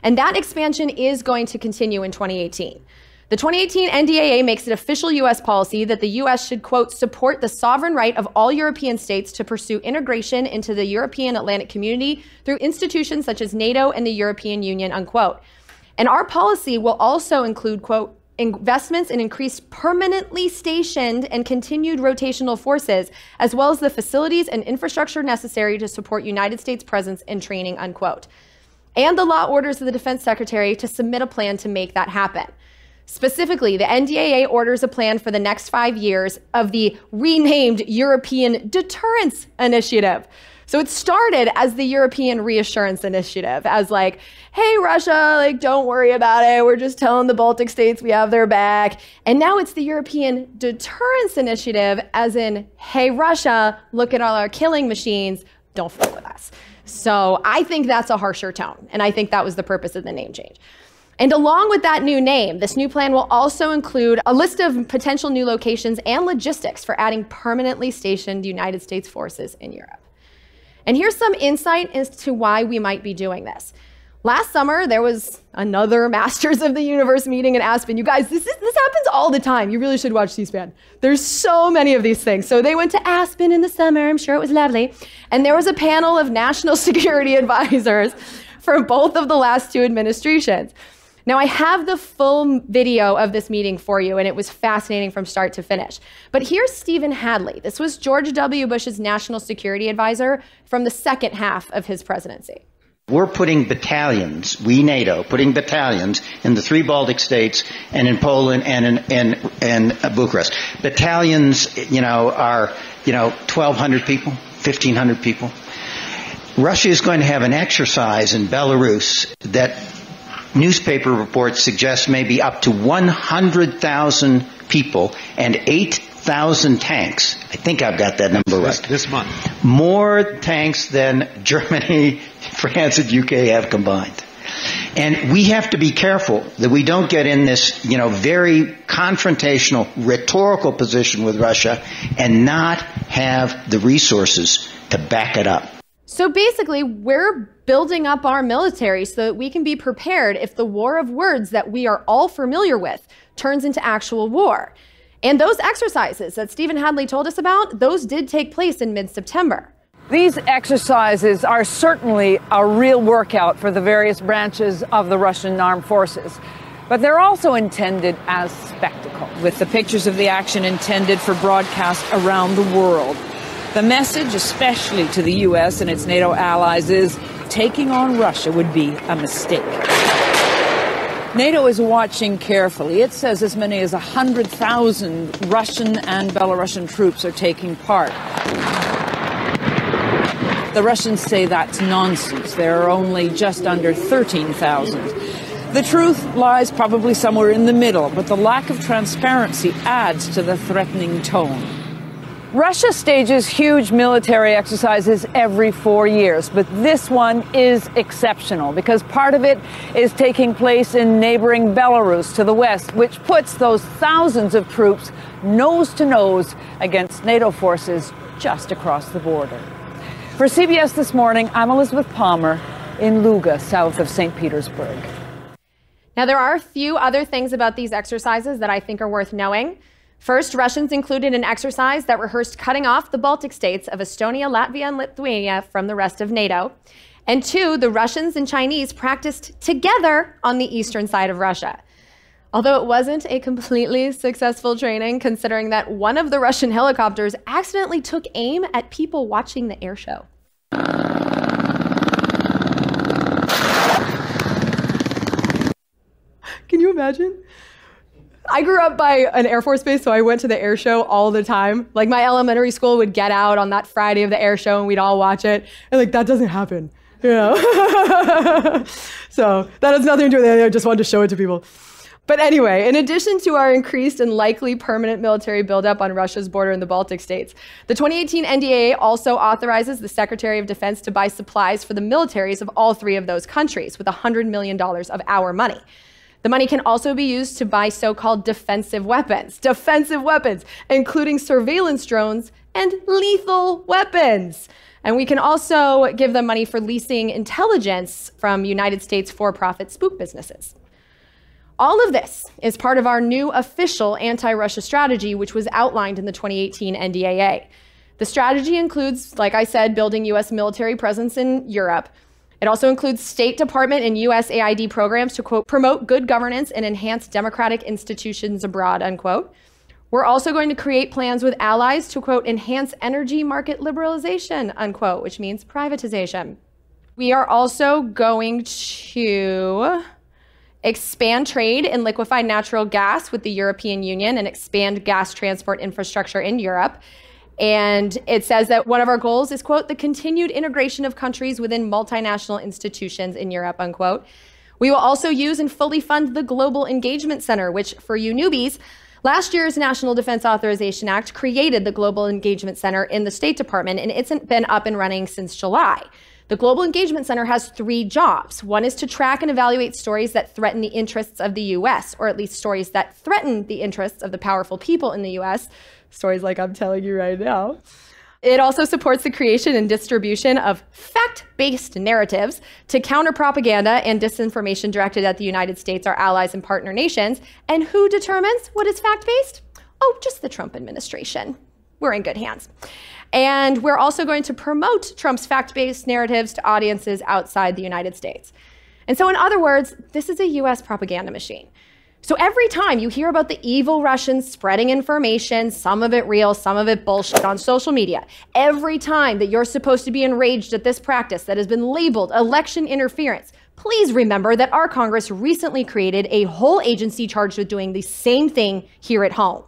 And that expansion is going to continue in 2018. The 2018 NDAA makes it official U.S. policy that the U.S. should, quote, support the sovereign right of all European states to pursue integration into the European Atlantic community through institutions such as NATO and the European Union, unquote. And our policy will also include, quote, investments in increased permanently stationed and continued rotational forces, as well as the facilities and infrastructure necessary to support United States presence and training, unquote. And the law orders the Defense Secretary to submit a plan to make that happen. Specifically, the NDAA orders a plan for the next 5 years of the renamed European Deterrence Initiative. So it started as the European Reassurance Initiative, as like, hey, Russia, like, don't worry about it. We're just telling the Baltic states we have their back. And now it's the European Deterrence Initiative, as in, hey, Russia, look at all our killing machines. Don't fuck with us. So I think that's a harsher tone. And I think that was the purpose of the name change. And along with that new name, this new plan will also include a list of potential new locations and logistics for adding permanently stationed United States forces in Europe. And here's some insight as to why we might be doing this. Last summer, there was another Masters of the Universe meeting in Aspen. You guys, this happens all the time. You really should watch C-SPAN. There's so many of these things. So they went to Aspen in the summer. I'm sure it was lovely. And there was a panel of national security advisors for both of the last 2 administrations. Now, I have the full video of this meeting for you, and it was fascinating from start to finish. But here's Stephen Hadley. This was George W. Bush's national security advisor from the second half of his presidency. We're putting battalions, we NATO, putting battalions in the 3 Baltic states and in Poland and in Bucharest. Battalions, are, 1,200 people, 1,500 people. Russia is going to have an exercise in Belarus that newspaper reports suggest maybe up to 100,000 people and 8,000 tanks. I think I've got that number right. This month. More tanks than Germany, France, and UK have combined. And we have to be careful that we don't get in this, very confrontational, rhetorical position with Russia and not have the resources to back it up. So basically, we're building up our military so that we can be prepared if the war of words that we are all familiar with turns into actual war. And those exercises that Stephen Hadley told us about, those did take place in mid-September. These exercises are certainly a real workout for the various branches of the Russian armed forces. But they're also intended as spectacle, with the pictures of the action intended for broadcast around the world. The message, especially to the U.S. and its NATO allies, is taking on Russia would be a mistake. NATO is watching carefully. It says as many as 100,000 Russian and Belarusian troops are taking part. The Russians say that's nonsense. There are only just under 13,000. The truth lies probably somewhere in the middle, but the lack of transparency adds to the threatening tone. Russia stages huge military exercises every 4 years, but this one is exceptional because part of it is taking place in neighboring Belarus to the west, which puts those thousands of troops nose to nose against NATO forces just across the border. For CBS This Morning, I'm Elizabeth Palmer in Luga, south of St. Petersburg. Now, there are a few other things about these exercises that I think are worth knowing. First, Russians included an exercise that rehearsed cutting off the Baltic states of Estonia, Latvia, and Lithuania from the rest of NATO. And two, the Russians and Chinese practiced together on the eastern side of Russia. Although it wasn't a completely successful training, considering that one of the Russian helicopters accidentally took aim at people watching the air show. Can you imagine? I grew up by an Air Force base, so I went to the air show all the time. Like, my elementary school would get out on that Friday of the air show and we'd all watch it. And like, that doesn't happen, you know? So that has nothing to do with it. I just wanted to show it to people. But anyway, in addition to our increased and likely permanent military buildup on Russia's border in the Baltic states, the 2018 NDAA also authorizes the Secretary of Defense to buy supplies for the militaries of all three of those countries with $100 million of our money. The money can also be used to buy so-called defensive weapons, including surveillance drones and lethal weapons. And we can also give them money for leasing intelligence from United States for-profit spook businesses. All of this is part of our new official anti-Russia strategy, which was outlined in the 2018 NDAA. The strategy includes, like I said, building U.S. military presence in Europe. It also includes State Department and USAID programs to, quote, promote good governance and enhance democratic institutions abroad, unquote. We're also going to create plans with allies to, quote, enhance energy market liberalization, unquote, which means privatization. We are also going to expand trade in liquefied natural gas with the European Union and expand gas transport infrastructure in Europe. And it says that one of our goals is, quote, the continued integration of countries within multinational institutions in Europe, unquote. We will also use and fully fund the Global Engagement Center, which, for you newbies, last year's National Defense Authorization Act created the Global Engagement Center in the State Department, and it's been up and running since July. The Global Engagement Center has 3 jobs. One is to track and evaluate stories that threaten the interests of the U.S., or at least stories that threaten the interests of the powerful people in the U.S., stories like I'm telling you right now. It also supports the creation and distribution of fact-based narratives to counter propaganda and disinformation directed at the United States, our allies, and partner nations. And who determines what is fact-based? Oh, just the Trump administration. We're in good hands. And we're also going to promote Trump's fact-based narratives to audiences outside the United States. And so in other words, this is a U.S. propaganda machine. So every time you hear about the evil Russians spreading information, some of it real, some of it bullshit on social media, every time that you're supposed to be enraged at this practice that has been labeled election interference, please remember that our Congress recently created a whole agency charged with doing the same thing here at home.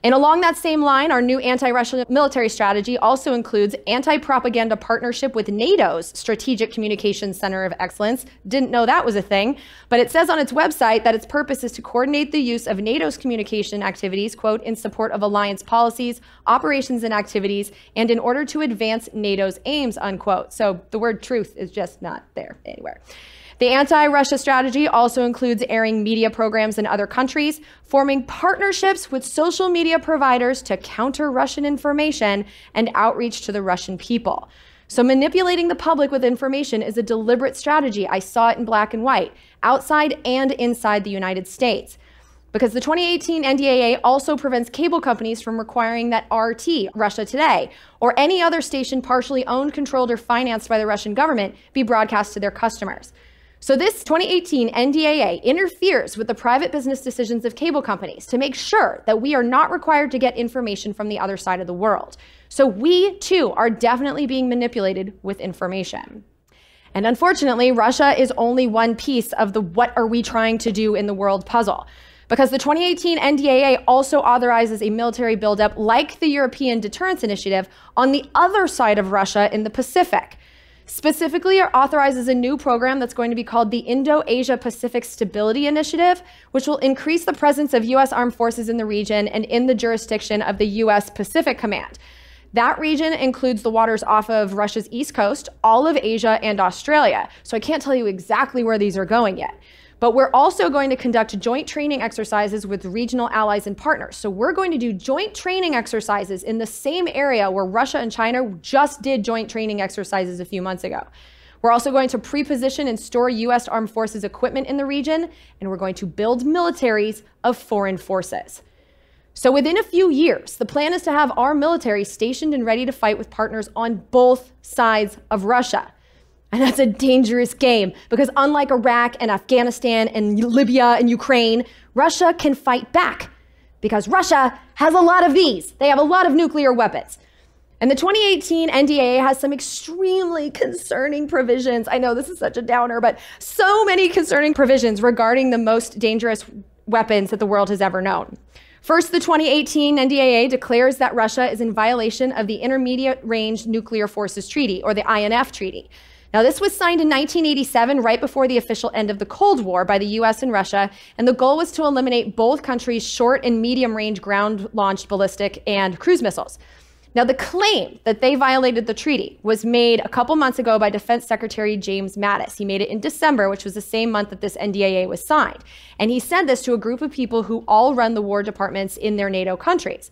And along that same line, our new anti-Russia military strategy also includes anti-propaganda partnership with NATO's Strategic Communications Center of Excellence. Didn't know that was a thing, but it says on its website that its purpose is to coordinate the use of NATO's communication activities, quote, in support of alliance policies, operations, and activities, and in order to advance NATO's aims, unquote. So the word truth is just not there anywhere. The anti-Russia strategy also includes airing media programs in other countries, forming partnerships with social media providers to counter Russian information and outreach to the Russian people. So manipulating the public with information is a deliberate strategy. I saw it in black and white, outside and inside the United States. Because the 2018 NDAA also prevents cable companies from requiring that RT, Russia Today, or any other station partially owned, controlled, or financed by the Russian government be broadcast to their customers. So this 2018 NDAA interferes with the private business decisions of cable companies to make sure that we are not required to get information from the other side of the world. So we, too, are definitely being manipulated with information. And unfortunately, Russia is only one piece of the what are we trying to do in the world puzzle. Because the 2018 NDAA also authorizes a military buildup like the European Deterrence Initiative on the other side of Russia in the Pacific. Specifically, it authorizes a new program that's going to be called the Indo-Asia-Pacific Stability Initiative, which will increase the presence of U.S. armed forces in the region and in the jurisdiction of the U.S. Pacific Command. That region includes the waters off of Russia's east coast, all of Asia, and Australia. So I can't tell you exactly where these are going yet. But we're also going to conduct joint training exercises with regional allies and partners. So we're going to do joint training exercises in the same area where Russia and China just did joint training exercises a few months ago. We're also going to pre-position and store U.S. armed forces equipment in the region, and we're going to build militaries of foreign forces. So within a few years, the plan is to have our military stationed and ready to fight with partners on both sides of Russia. And that's a dangerous game because unlike Iraq and Afghanistan and Libya and Ukraine, Russia can fight back because Russia has a lot of these. They have a lot of nuclear weapons. And the 2018 NDAA has some extremely concerning provisions. I know this is such a downer, but so many concerning provisions regarding the most dangerous weapons that the world has ever known. First, the 2018 NDAA declares that Russia is in violation of the Intermediate Range Nuclear Forces Treaty, or the INF Treaty. Now, this was signed in 1987, right before the official end of the Cold War by the US and Russia, and the goal was to eliminate both countries' short and medium-range ground-launched ballistic and cruise missiles. Now, the claim that they violated the treaty was made a couple months ago by Defense Secretary James Mattis. He made it in December, which was the same month that this NDAA was signed. And he said this to a group of people who all run the war departments in their NATO countries.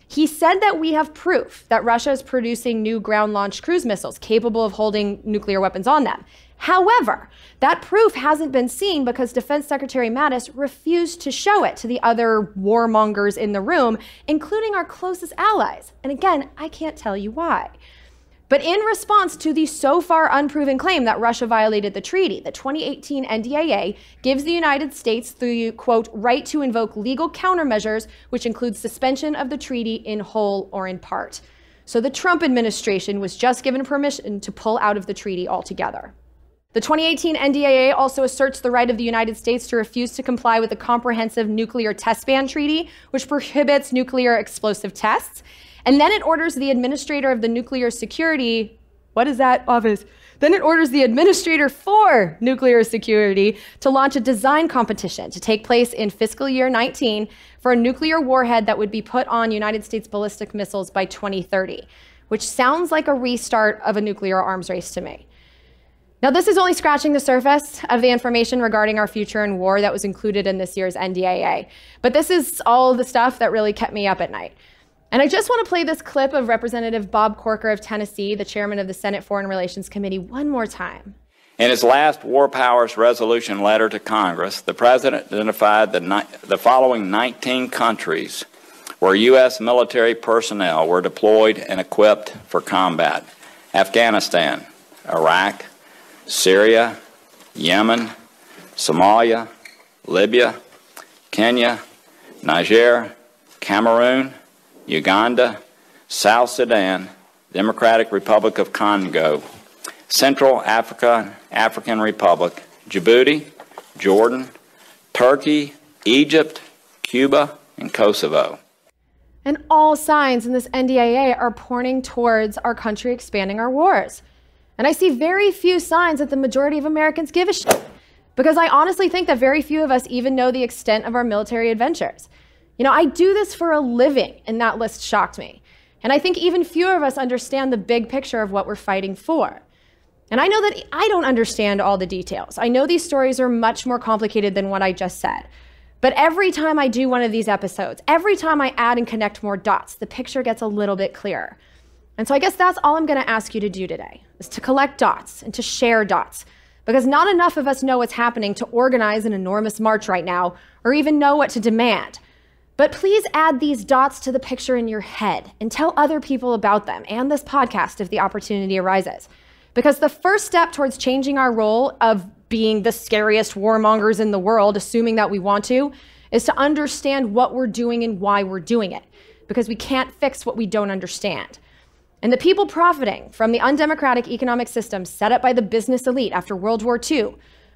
He said that we have proof that Russia is producing new ground-launched cruise missiles capable of holding nuclear weapons on them. However, that proof hasn't been seen because Defense Secretary Mattis refused to show it to the other warmongers in the room, including our closest allies. And again, I can't tell you why. But in response to the so far unproven claim that Russia violated the treaty, the 2018 NDAA gives the United States the, quote, right to invoke legal countermeasures, which includes suspension of the treaty in whole or in part. So the Trump administration was just given permission to pull out of the treaty altogether. The 2018 NDAA also asserts the right of the United States to refuse to comply with the Comprehensive Nuclear Test Ban Treaty, which prohibits nuclear explosive tests. And then it orders the administrator of the nuclear security, what is that office? Then it orders the administrator for nuclear security to launch a design competition to take place in fiscal year 19 for a nuclear warhead that would be put on United States ballistic missiles by 2030, which sounds like a restart of a nuclear arms race to me. Now, this is only scratching the surface of the information regarding our future in war that was included in this year's NDAA. But this is all the stuff that really kept me up at night. And I just want to play this clip of Representative Bob Corker of Tennessee, the chairman of the Senate Foreign Relations Committee, one more time. In his last War Powers Resolution letter to Congress, the President identified the following 19 countries where U.S. military personnel were deployed and equipped for combat: Afghanistan, Iraq, Syria, Yemen, Somalia, Libya, Kenya, Niger, Cameroon, Uganda, South Sudan, Democratic Republic of Congo, Central African Republic, Djibouti, Jordan, Turkey, Egypt, Cuba, and Kosovo. And all signs in this NDAA are pointing towards our country expanding our wars. And I see very few signs that the majority of Americans give a shit, because I honestly think that very few of us even know the extent of our military adventures. You know, I do this for a living, and that list shocked me. And I think even fewer of us understand the big picture of what we're fighting for. And I know that I don't understand all the details. I know these stories are much more complicated than what I just said. But every time I do one of these episodes, every time I add and connect more dots, the picture gets a little bit clearer. And so I guess that's all I'm going to ask you to do today, is to collect dots and to share dots. Because not enough of us know what's happening to organize an enormous march right now, or even know what to demand. But please add these dots to the picture in your head and tell other people about them and this podcast if the opportunity arises. Because the first step towards changing our role of being the scariest warmongers in the world, assuming that we want to, is to understand what we're doing and why we're doing it, because we can't fix what we don't understand. And the people profiting from the undemocratic economic system set up by the business elite after World War II,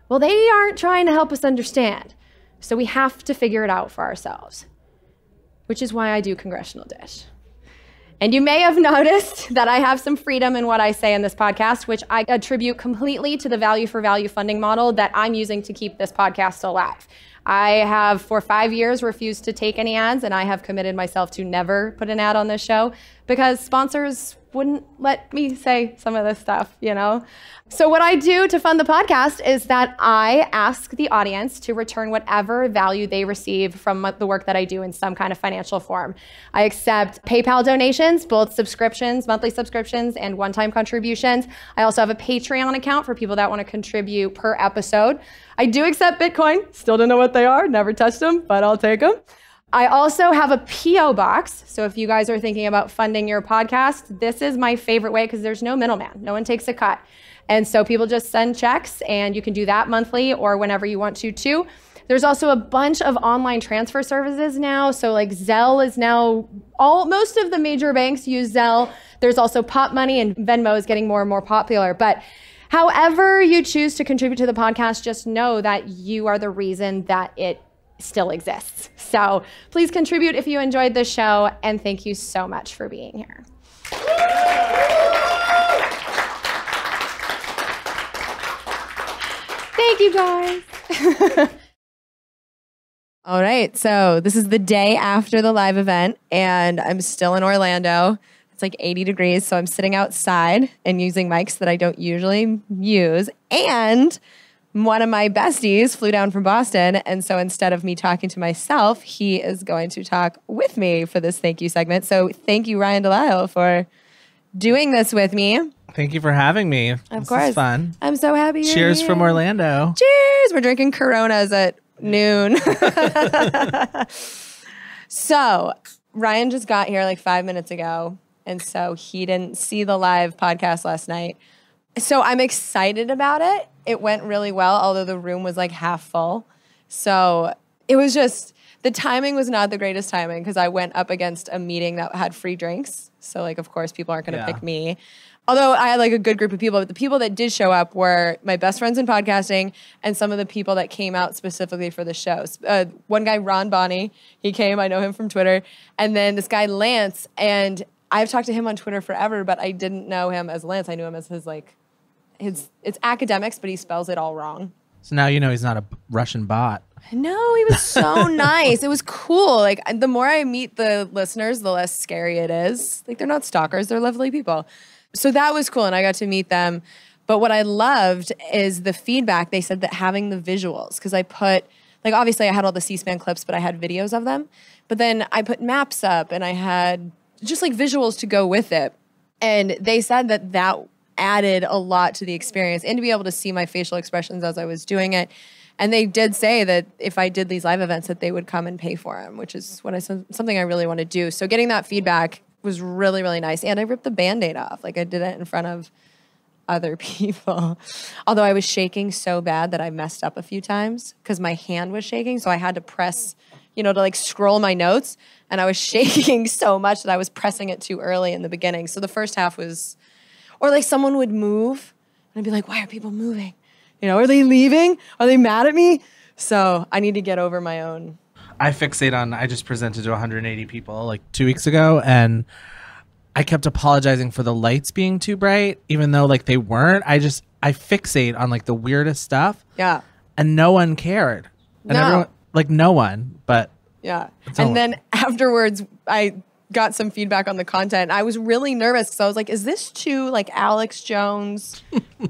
well, they aren't trying to help us understand. So we have to figure it out for ourselves, which is why I do Congressional Dish. And you may have noticed that I have some freedom in what I say in this podcast, which I attribute completely to the value for value funding model that I'm using to keep this podcast alive. I have for 5 years refused to take any ads, and I have committed myself to never put an ad on this show because sponsors wouldn't let me say some of this stuff, you know? So what I do to fund the podcast is that I ask the audience to return whatever value they receive from the work that I do in some kind of financial form. I accept PayPal donations, both subscriptions, monthly subscriptions, and one-time contributions. I also have a Patreon account for people that want to contribute per episode. I do accept Bitcoin. Still don't know what they are, never touched them, but I'll take them. I also have a P.O. box. So if you guys are thinking about funding your podcast, this is my favorite way because there's no middleman. No one takes a cut. And so people just send checks, and you can do that monthly or whenever you want to too. There's also a bunch of online transfer services now. So like Zelle is now, most of the major banks use Zelle. There's also Pop Money, and Venmo is getting more and more popular. But however you choose to contribute to the podcast, just know that you are the reason that it still exists. So please contribute if you enjoyed this show, and thank you so much for being here. Thank you, guys. All right, so this is the day after the live event, and I'm still in Orlando. It's like 80 degrees, so I'm sitting outside and using mics that I don't usually use, and one of my besties flew down from Boston, and so instead of me talking to myself, he is going to talk with me for this thank you segment. So thank you, Ryan DeLisle, for doing this with me. Thank you for having me. Of course. This is fun. I'm so happy you're Cheers here. from Orlando. Cheers! We're drinking Coronas at noon. So Ryan just got here like 5 minutes ago, and so he didn't see the live podcast last night. So I'm excited about it. It went really well, although the room was like half full. So it was just, the timing was not the greatest timing because I went up against a meeting that had free drinks. So like, of course, people aren't going to pick me. Although I had like a good group of people, but the people that did show up were my best friends in podcasting and some of the people that came out specifically for the shows. One guy, Ron Bonney, he came, I know him from Twitter. And then this guy, Lance, and I've talked to him on Twitter forever, but I didn't know him as Lance. I knew him as his like, it's academics, but he spells it all wrong. So now you know he's not a Russian bot. No, he was so nice. It was cool. Like, the more I meet the listeners, the less scary it is. Like, they're not stalkers. They're lovely people. So that was cool, and I got to meet them. But what I loved is the feedback. They said that having the visuals, because I put, like, obviously I had all the C-SPAN clips, but I had videos of them. But then I put maps up, and I had just, like, visuals to go with it. And they said that that added a lot to the experience and to be able to see my facial expressions as I was doing it. And they did say that if I did these live events that they would come and pay for them, which is what something I really want to do. So getting that feedback was really, really nice. And I ripped the Band-Aid off. Like, I did it in front of other people. Although I was shaking so bad that I messed up a few times because my hand was shaking. So I had to press, to like scroll my notes. And I was shaking so much that I was pressing it too early in the beginning. So the first half was, or like someone would move and I'd be like, why are people moving? Are they leaving? Are they mad at me? So I need to get over my own. I just presented to 180 people like 2 weeks ago, and I kept apologizing for the lights being too bright, even though like they weren't. I fixate on like the weirdest stuff. Yeah. And no one cared. And everyone, like no one, but. Yeah. And then afterwards, I got some feedback on the content. I was really nervous because I was like, is this too like Alex Jones,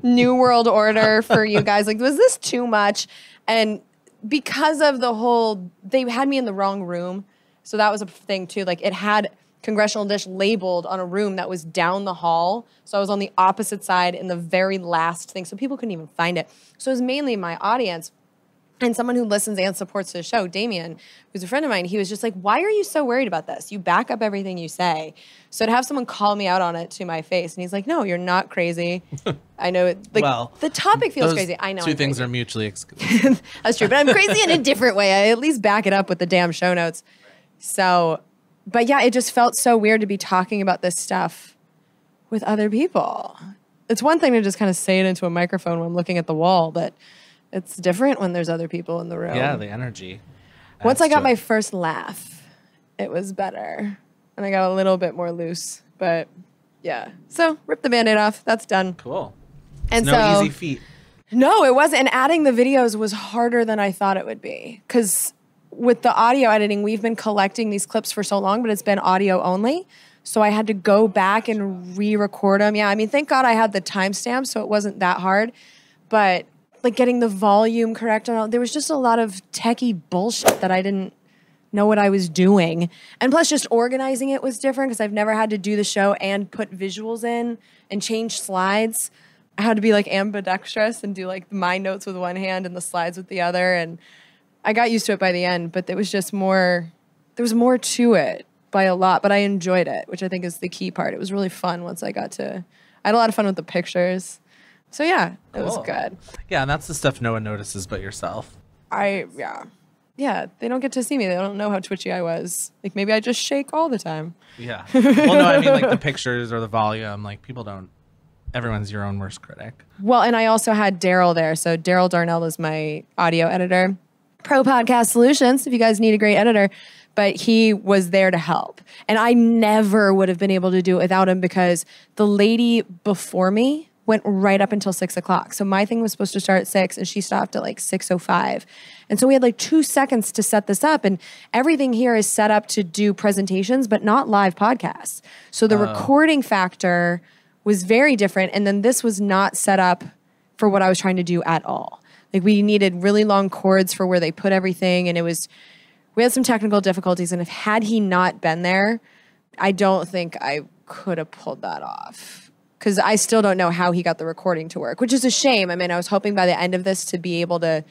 New World Order for you guys? Like, was this too much? And because of the whole, they had me in the wrong room. So that was a thing too. Like, it had Congressional Dish labeled on a room that was down the hall. So I was on the opposite side in the very last thing. So people couldn't even find it. So it was mainly my audience. And someone who listens and supports the show, Damien, who's a friend of mine, he was just like, why are you so worried about this? You back up everything you say. So to have someone call me out on it to my face, and he's like, no, you're not crazy. I know, the topic feels crazy. I know. Two things are mutually exclusive. That's true, but I'm crazy in a different way. I at least back it up with the damn show notes. So, but yeah, it just felt so weird to be talking about this stuff with other people. It's one thing to just kind of say it into a microphone when I'm looking at the wall, but it's different when there's other people in the room. Yeah, the energy. Once I got my first laugh, it was better. And I got a little bit more loose. But yeah. So rip the Band-Aid off. That's done. Cool. And no easy feat. No, it wasn't. And adding the videos was harder than I thought it would be. Because with the audio editing, we've been collecting these clips for so long, but it's been audio only. So I had to go back and re-record them. Yeah, I mean, thank God I had the timestamp, so it wasn't that hard. But like getting the volume correct, and all, there was just a lot of techie bullshit that I didn't know what I was doing. And plus just organizing it was different because I've never had to do the show and put visuals in and change slides. I had to be like ambidextrous and do like my notes with one hand and the slides with the other. And I got used to it by the end, but there was more to it by a lot, but I enjoyed it, which I think is the key part. It was really fun once I had a lot of fun with the pictures. So yeah, it was good. Yeah, and that's the stuff no one notices but yourself. Yeah, they don't get to see me. They don't know how twitchy I was. Like maybe I just shake all the time. Yeah. Well, no, I mean like the pictures or the volume. Like people don't. Everyone's your own worst critic. Well, and I also had Daryl there. So Daryl Darnell is my audio editor. Pro Podcast Solutions, if you guys need a great editor. But he was there to help. And I never would have been able to do it without him because the lady before me went right up until 6 o'clock. So my thing was supposed to start at 6 and she stopped at like 6:05. And so we had like 2 seconds to set this up. And everything here is set up to do presentations, but not live podcasts. So the recording factor was very different. And then this was not set up for what I was trying to do at all. Like we needed really long cords for where they put everything. And we had some technical difficulties. And had he not been there, I don't think I could have pulled that off. Because I still don't know how he got the recording to work, which is a shame. I mean, I was hoping by the end of this to be able to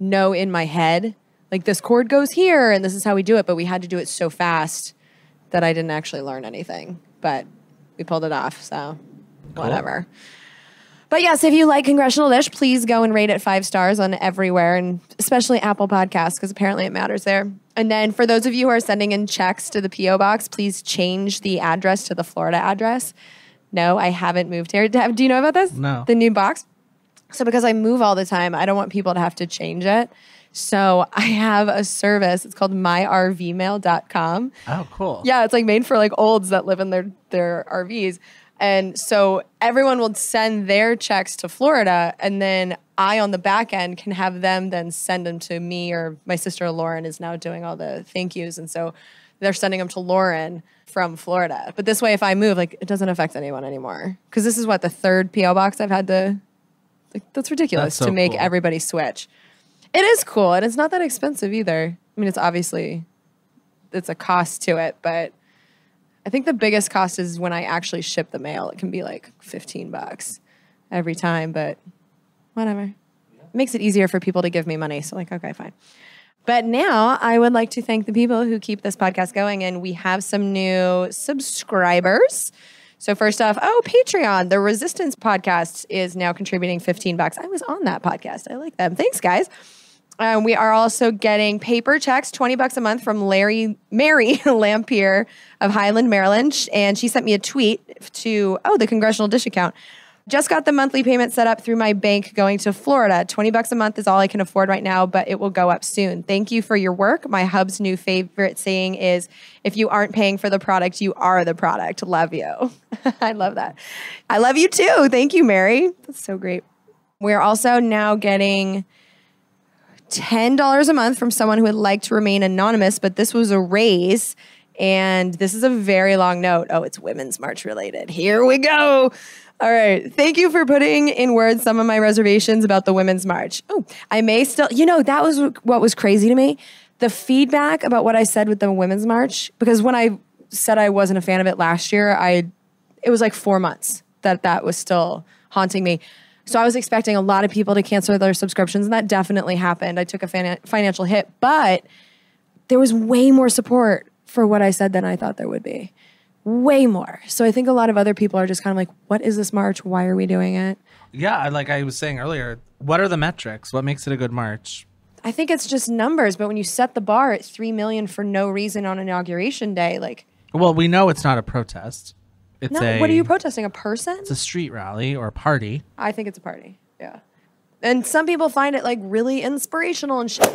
know in my head, like this chord goes here and this is how we do it. But we had to do it so fast that I didn't actually learn anything. But we pulled it off, so whatever. But yes, if you like Congressional Dish, please go and rate it 5 stars on everywhere, and especially Apple Podcasts, because apparently it matters there. And then for those of you who are sending in checks to the P.O. Box, please change the address to the Florida address. No, I haven't moved here. Do you know about this? No. The new box? So because I move all the time, I don't want people to have to change it. So I have a service. It's called myrvmail.com. Oh, cool. Yeah, it's like made for like olds that live in their RVs. And so everyone will send their checks to Florida, and then I, on the back end, can have them then send them to me, or my sister Lauren is now doing all the thank yous. And so they're sending them to Lauren from Florida. But this way, if I move, like it doesn't affect anyone anymore. Because this is the 3rd P.O. box I've had to, like, that's ridiculous. That's so to make cool. everybody switch. It is cool, and it's not that expensive either. I mean, it's a cost to it, but I think the biggest cost is when I actually ship the mail. It can be like $15 every time, but whatever. It makes it easier for people to give me money. So like, okay, fine. But now I would like to thank the people who keep this podcast going, and we have some new subscribers. So first off, Patreon. The Resistance podcast is now contributing $15. I was on that podcast. I like them. Thanks, guys. We are also getting paper checks, $20 a month from Mary Lampier of Highland, Maryland. And she sent me a tweet to, the Congressional Dish account. Just got the monthly payment set up through my bank going to Florida. $20 a month is all I can afford right now, but it will go up soon. Thank you for your work. My hub's new favorite saying is, if you aren't paying for the product, you are the product. Love you. I love that. I love you too. Thank you, Mary. That's so great. We're also now getting $10 a month from someone who would like to remain anonymous, but this was a raise, and this is a very long note. Oh, it's Women's March related. Here we go. All right. Thank you for putting in words some of my reservations about the Women's March. Oh, I may still, that was what was crazy to me. The feedback about what I said with the Women's March, because when I said I wasn't a fan of it last year, it was like 4 months that was still haunting me. So I was expecting a lot of people to cancel their subscriptions, and that definitely happened. I took a financial hit, but there was way more support for what I said than I thought there would be. Way more. So I think a lot of other people are just kind of like, what is this march? Why are we doing it? Yeah, like I was saying earlier, what are the metrics? What makes it a good march? I think it's just numbers, but when you set the bar at 3 million for no reason on Inauguration Day, like... Well, we know it's not a protest. It's what are you protesting? A person? It's a street rally or a party. I think it's a party. Yeah. And some people find it like really inspirational and shit.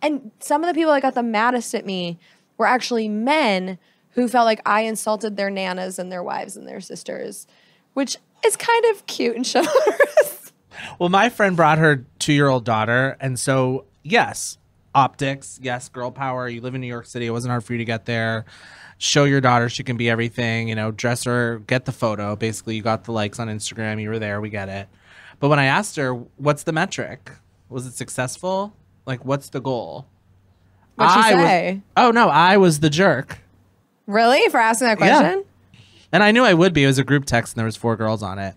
And some of the people that got the maddest at me were actually men who felt like I insulted their nanas and their wives and their sisters, which is kind of cute and chivalrous. Well, my friend brought her 2-year-old daughter, and so yes, optics, yes, girl power. You live in New York City. It wasn't hard for you to get there. Show your daughter she can be everything, you know, dress her, get the photo. Basically, you got the likes on Instagram. You were there. We get it. But when I asked her, what's the metric? Was it successful? Like, what's the goal? What'd she say? I was the jerk. Really? For asking that question? Yeah. And I knew I would be. It was a group text and there was 4 girls on it.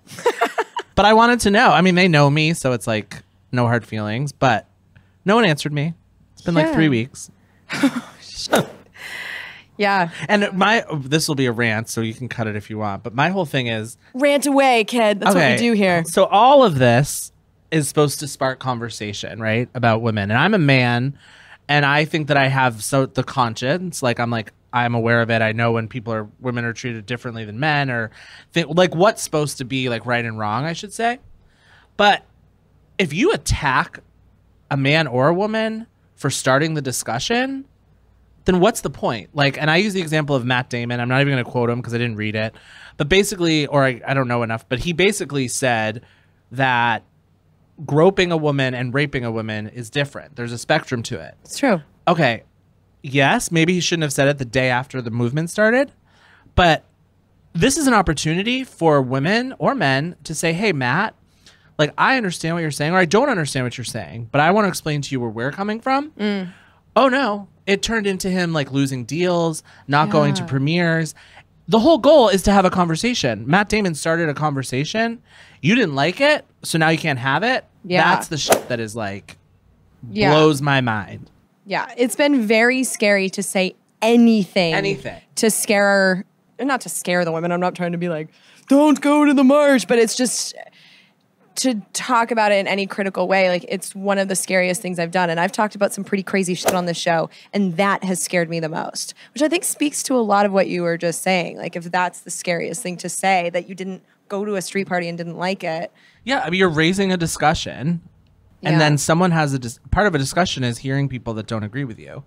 But I wanted to know. I mean, they know me, so it's like no hard feelings. But no one answered me. It's been like 3 weeks. Yeah. And this will be a rant, so you can cut it if you want. But my whole thing is... Rant away, kid. That's what we do here. So all of this is supposed to spark conversation, right? About women. And I'm a man, and I think that I have the conscience. I'm aware of it. I know when women are treated differently than men, or what's supposed to be like right and wrong, I should say. But if you attack a man or a woman for starting the discussion, then what's the point? And I use the example of Matt Damon. I'm not even going to quote him because I didn't read it. But basically, I don't know enough, but he basically said that groping a woman and raping a woman is different. There's a spectrum to it. It's true. Okay. Yes, maybe he shouldn't have said it the day after the movement started. But this is an opportunity for women or men to say, hey, Matt, I understand what you're saying, or I don't understand what you're saying, but I want to explain to you where we're coming from. Oh, no. It turned into him losing deals, not going to premieres. The whole goal is to have a conversation. Matt Damon started a conversation. You didn't like it, so now you can't have it. Yeah. That's the shit that is blows my mind. Yeah. It's been very scary to say anything. To scare, not to scare the women. I'm not trying to be like, don't go to the march, but it's just to talk about it in any critical way. It's one of the scariest things I've done. And I've talked about some pretty crazy shit on this show, and that has scared me the most, which I think speaks to a lot of what you were just saying. If that's the scariest thing to say, that you didn't go to a street party and didn't like it. Yeah, I mean, you're raising a discussion, and then someone has part of a discussion is hearing people that don't agree with you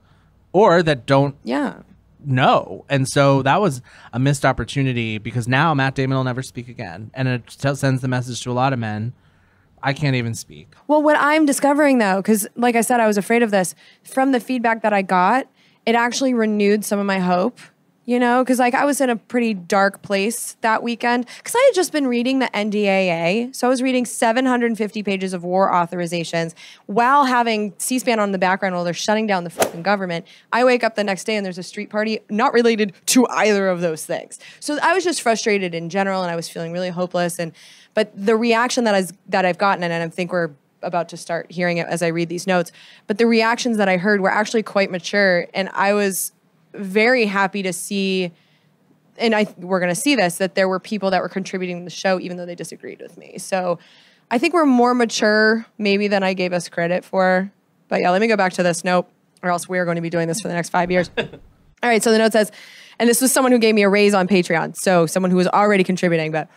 or that don't know. And so that was a missed opportunity, because now Matt Damon will never speak again. And it sends the message to a lot of men, I can't even speak. Well, what I'm discovering, though, because like I said, I was afraid of this, from the feedback that I got, it actually renewed some of my hope, because I was in a pretty dark place that weekend, because I had just been reading the NDAA. So I was reading 750 pages of war authorizations while having C-SPAN on the background while they're shutting down the fucking government. I wake up the next day and there's a street party not related to either of those things. So I was just frustrated in general, and I was feeling really hopeless. But the reaction that I've gotten, and I think we're about to start hearing it as I read these notes, but the reactions that I heard were actually quite mature, and I was very happy to see, and we're going to see this, that there were people that were contributing to the show even though they disagreed with me. So I think we're more mature maybe than I gave us credit for. But yeah, let me go back to this note, or else we're going to be doing this for the next 5 years. All right, so the note says, and this was someone who gave me a raise on Patreon, so someone who was already contributing, but...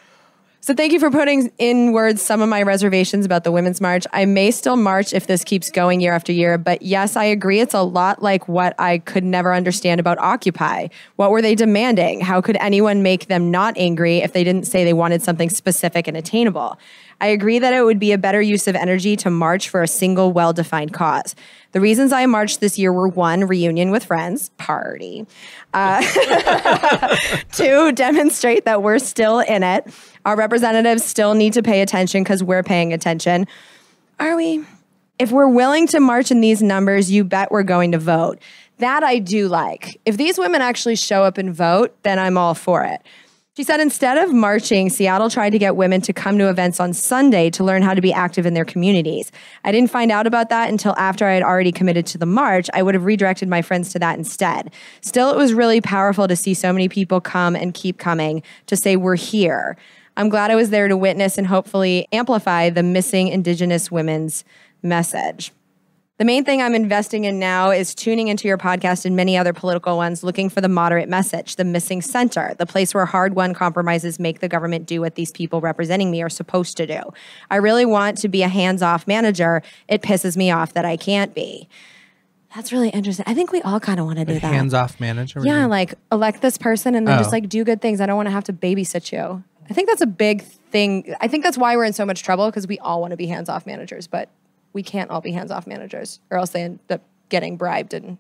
So thank you for putting in words some of my reservations about the Women's March. I may still march if this keeps going year after year, but yes, I agree it's a lot like what I could never understand about Occupy. What were they demanding? How could anyone make them not angry if they didn't say they wanted something specific and attainable? I agree that it would be a better use of energy to march for a single well-defined cause. The reasons I marched this year were: 1, reunion with friends, party. 2, demonstrate that we're still in it. Our representatives still need to pay attention because we're paying attention. Are we? If we're willing to march in these numbers, you bet we're going to vote. That I do like. If these women actually show up and vote, then I'm all for it. She said instead of marching, Seattle tried to get women to come to events on Sunday to learn how to be active in their communities. I didn't find out about that until after I had already committed to the march. I would have redirected my friends to that instead. Still, it was really powerful to see so many people come and keep coming to say we're here. I'm glad I was there to witness and hopefully amplify the missing Indigenous women's message. The main thing I'm investing in now is tuning into your podcast and many other political ones, looking for the moderate message, the missing center, the place where hard-won compromises make the government do what these people representing me are supposed to do. I really want to be a hands-off manager. It pisses me off that I can't be. That's really interesting. I think we all kind of want to do that. Hands-off manager? Yeah, like elect this person and then just like do good things. I don't want to have to babysit you. I think that's a big thing. I think that's why we're in so much trouble, because we all want to be hands-off managers, but we can't all be hands-off managers, or else they end up getting bribed and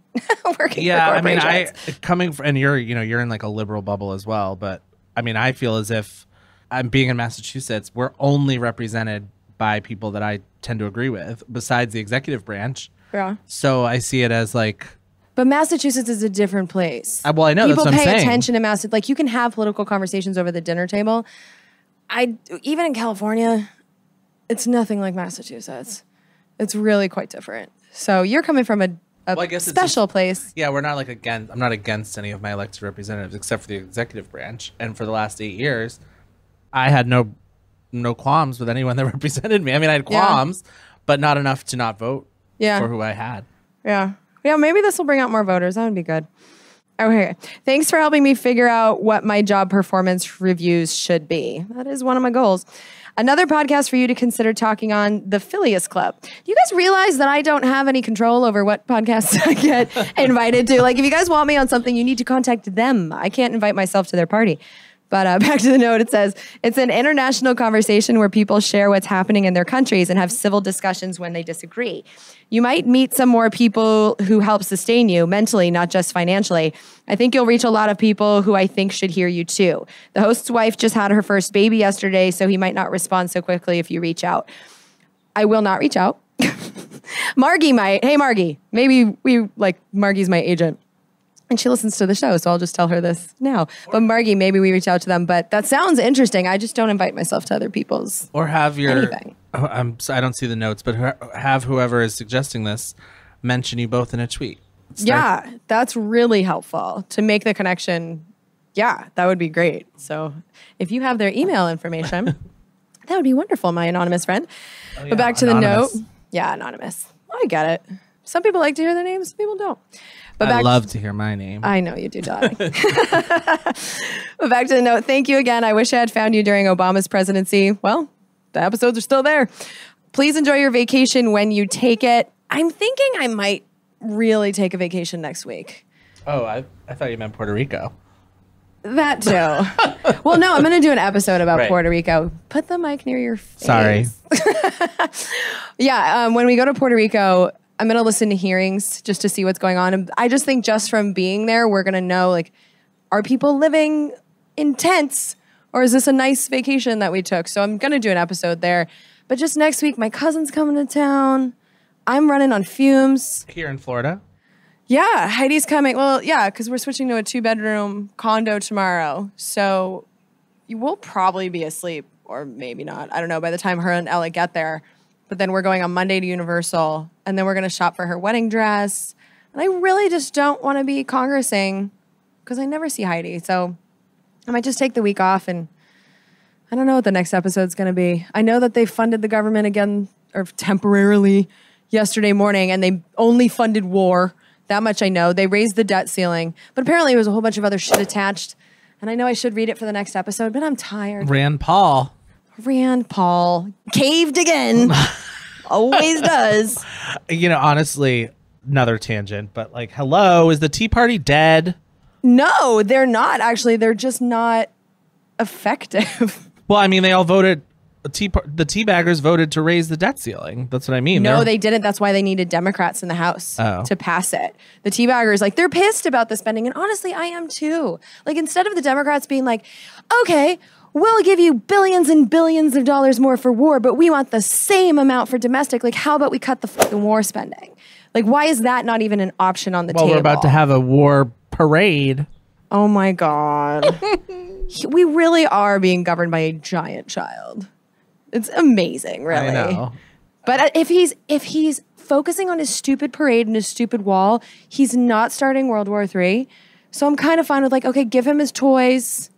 working for corporations. And you're in like a liberal bubble as well, but I mean, I feel as if I'm being in Massachusetts, we're only represented by people that I tend to agree with, besides the executive branch. Yeah. So I see it as like... But Massachusetts is a different place. Well, I know, people that's what I'm saying. People pay attention to Massachusetts. Like, you can have political conversations over the dinner table. Even in California, it's nothing like Massachusetts. It's really quite different. So you're coming from a special place. Yeah, we're not like I'm not against any of my elected representatives except for the executive branch. And for the last 8 years, I had no qualms with anyone that represented me. I mean, I had qualms, but not enough to not vote for who I had. Yeah. Yeah, maybe this will bring out more voters. That would be good. Okay. Thanks for helping me figure out what my job performance reviews should be. That is one of my goals. Another podcast for you to consider talking on, the Phileas Club. Do you guys realize that I don't have any control over what podcasts I get invited to? Like, if you guys want me on something, you need to contact them. I can't invite myself to their party. But back to the note, it says, it's an international conversation where people share what's happening in their countries and have civil discussions when they disagree. You might meet some more people who help sustain you mentally, not just financially. I think you'll reach a lot of people who I think should hear you too. The host's wife just had her first baby yesterday, so he might not respond so quickly if you reach out. I will not reach out. Margie might. Hey, Margie. Maybe Margie's my agent. And she listens to the show, so I'll just tell her this now. But Margie, maybe we reach out to them. But that sounds interesting. I just don't invite myself to other people's or have your anything. I don't see the notes, but have whoever is suggesting this mention you both in a tweet. Yeah, that's really helpful to make the connection. Yeah, that would be great. So if you have their email information, that would be wonderful, my anonymous friend. Oh, yeah, but back to anonymous. The note. Yeah, anonymous. I get it. Some people like to hear their names, some people don't. But I love to hear my name. I know you do, darling. But back to the note. Thank you again. I wish I had found you during Obama's presidency. Well, the episodes are still there. Please enjoy your vacation when you take it. I'm thinking I might really take a vacation next week. Oh, I thought you meant Puerto Rico. That too. Well, no, I'm going to do an episode about Puerto Rico. Put the mic near your face. Sorry. Yeah, when we go to Puerto Rico, I'm going to listen to hearings just to see what's going on. And I just think just from being there, we're going to know, like, are people living in tents, or is this a nice vacation that we took? So I'm going to do an episode there. But just next week, my cousin's coming to town. I'm running on fumes. Here in Florida? Yeah, Heidi's coming. Well, yeah, because we're switching to a 2-bedroom condo tomorrow. So you will probably be asleep, or maybe not. I don't know, by the time her and Ella get there. But then we're going on Monday to Universal, and then we're going to shop for her wedding dress. And I really just don't want to be congressing because I never see Heidi. So I might just take the week off, and I don't know what the next episode's going to be. I know that they funded the government again, or temporarily, yesterday morning, and they only funded war. That much I know. They raised the debt ceiling. But apparently it was a whole bunch of other shit attached. And I know I should read it for the next episode, but I'm tired. Rand Paul caved again. Always does. You know, honestly, another tangent, but like, hello, is the Tea Party dead? No, they're not. Actually, they're just not effective. Well, I mean, they all voted. The teabaggers voted to raise the debt ceiling. That's what I mean. No, they didn't. That's why they needed Democrats in the House to pass it. The teabaggers, like, they're pissed about the spending. And honestly, I am too. Like, instead of the Democrats being like, okay, we'll give you billions and billions of dollars more for war, but we want the same amount for domestic. Like, how about we cut the fucking war spending? Like, why is that not even an option on the table? Well, we're about to have a war parade. Oh, my God. we really are being governed by a giant child. It's amazing, really. I know. But if he's focusing on his stupid parade and his stupid wall, he's not starting World War III. So I'm kind of fine with like, okay, give him his toys.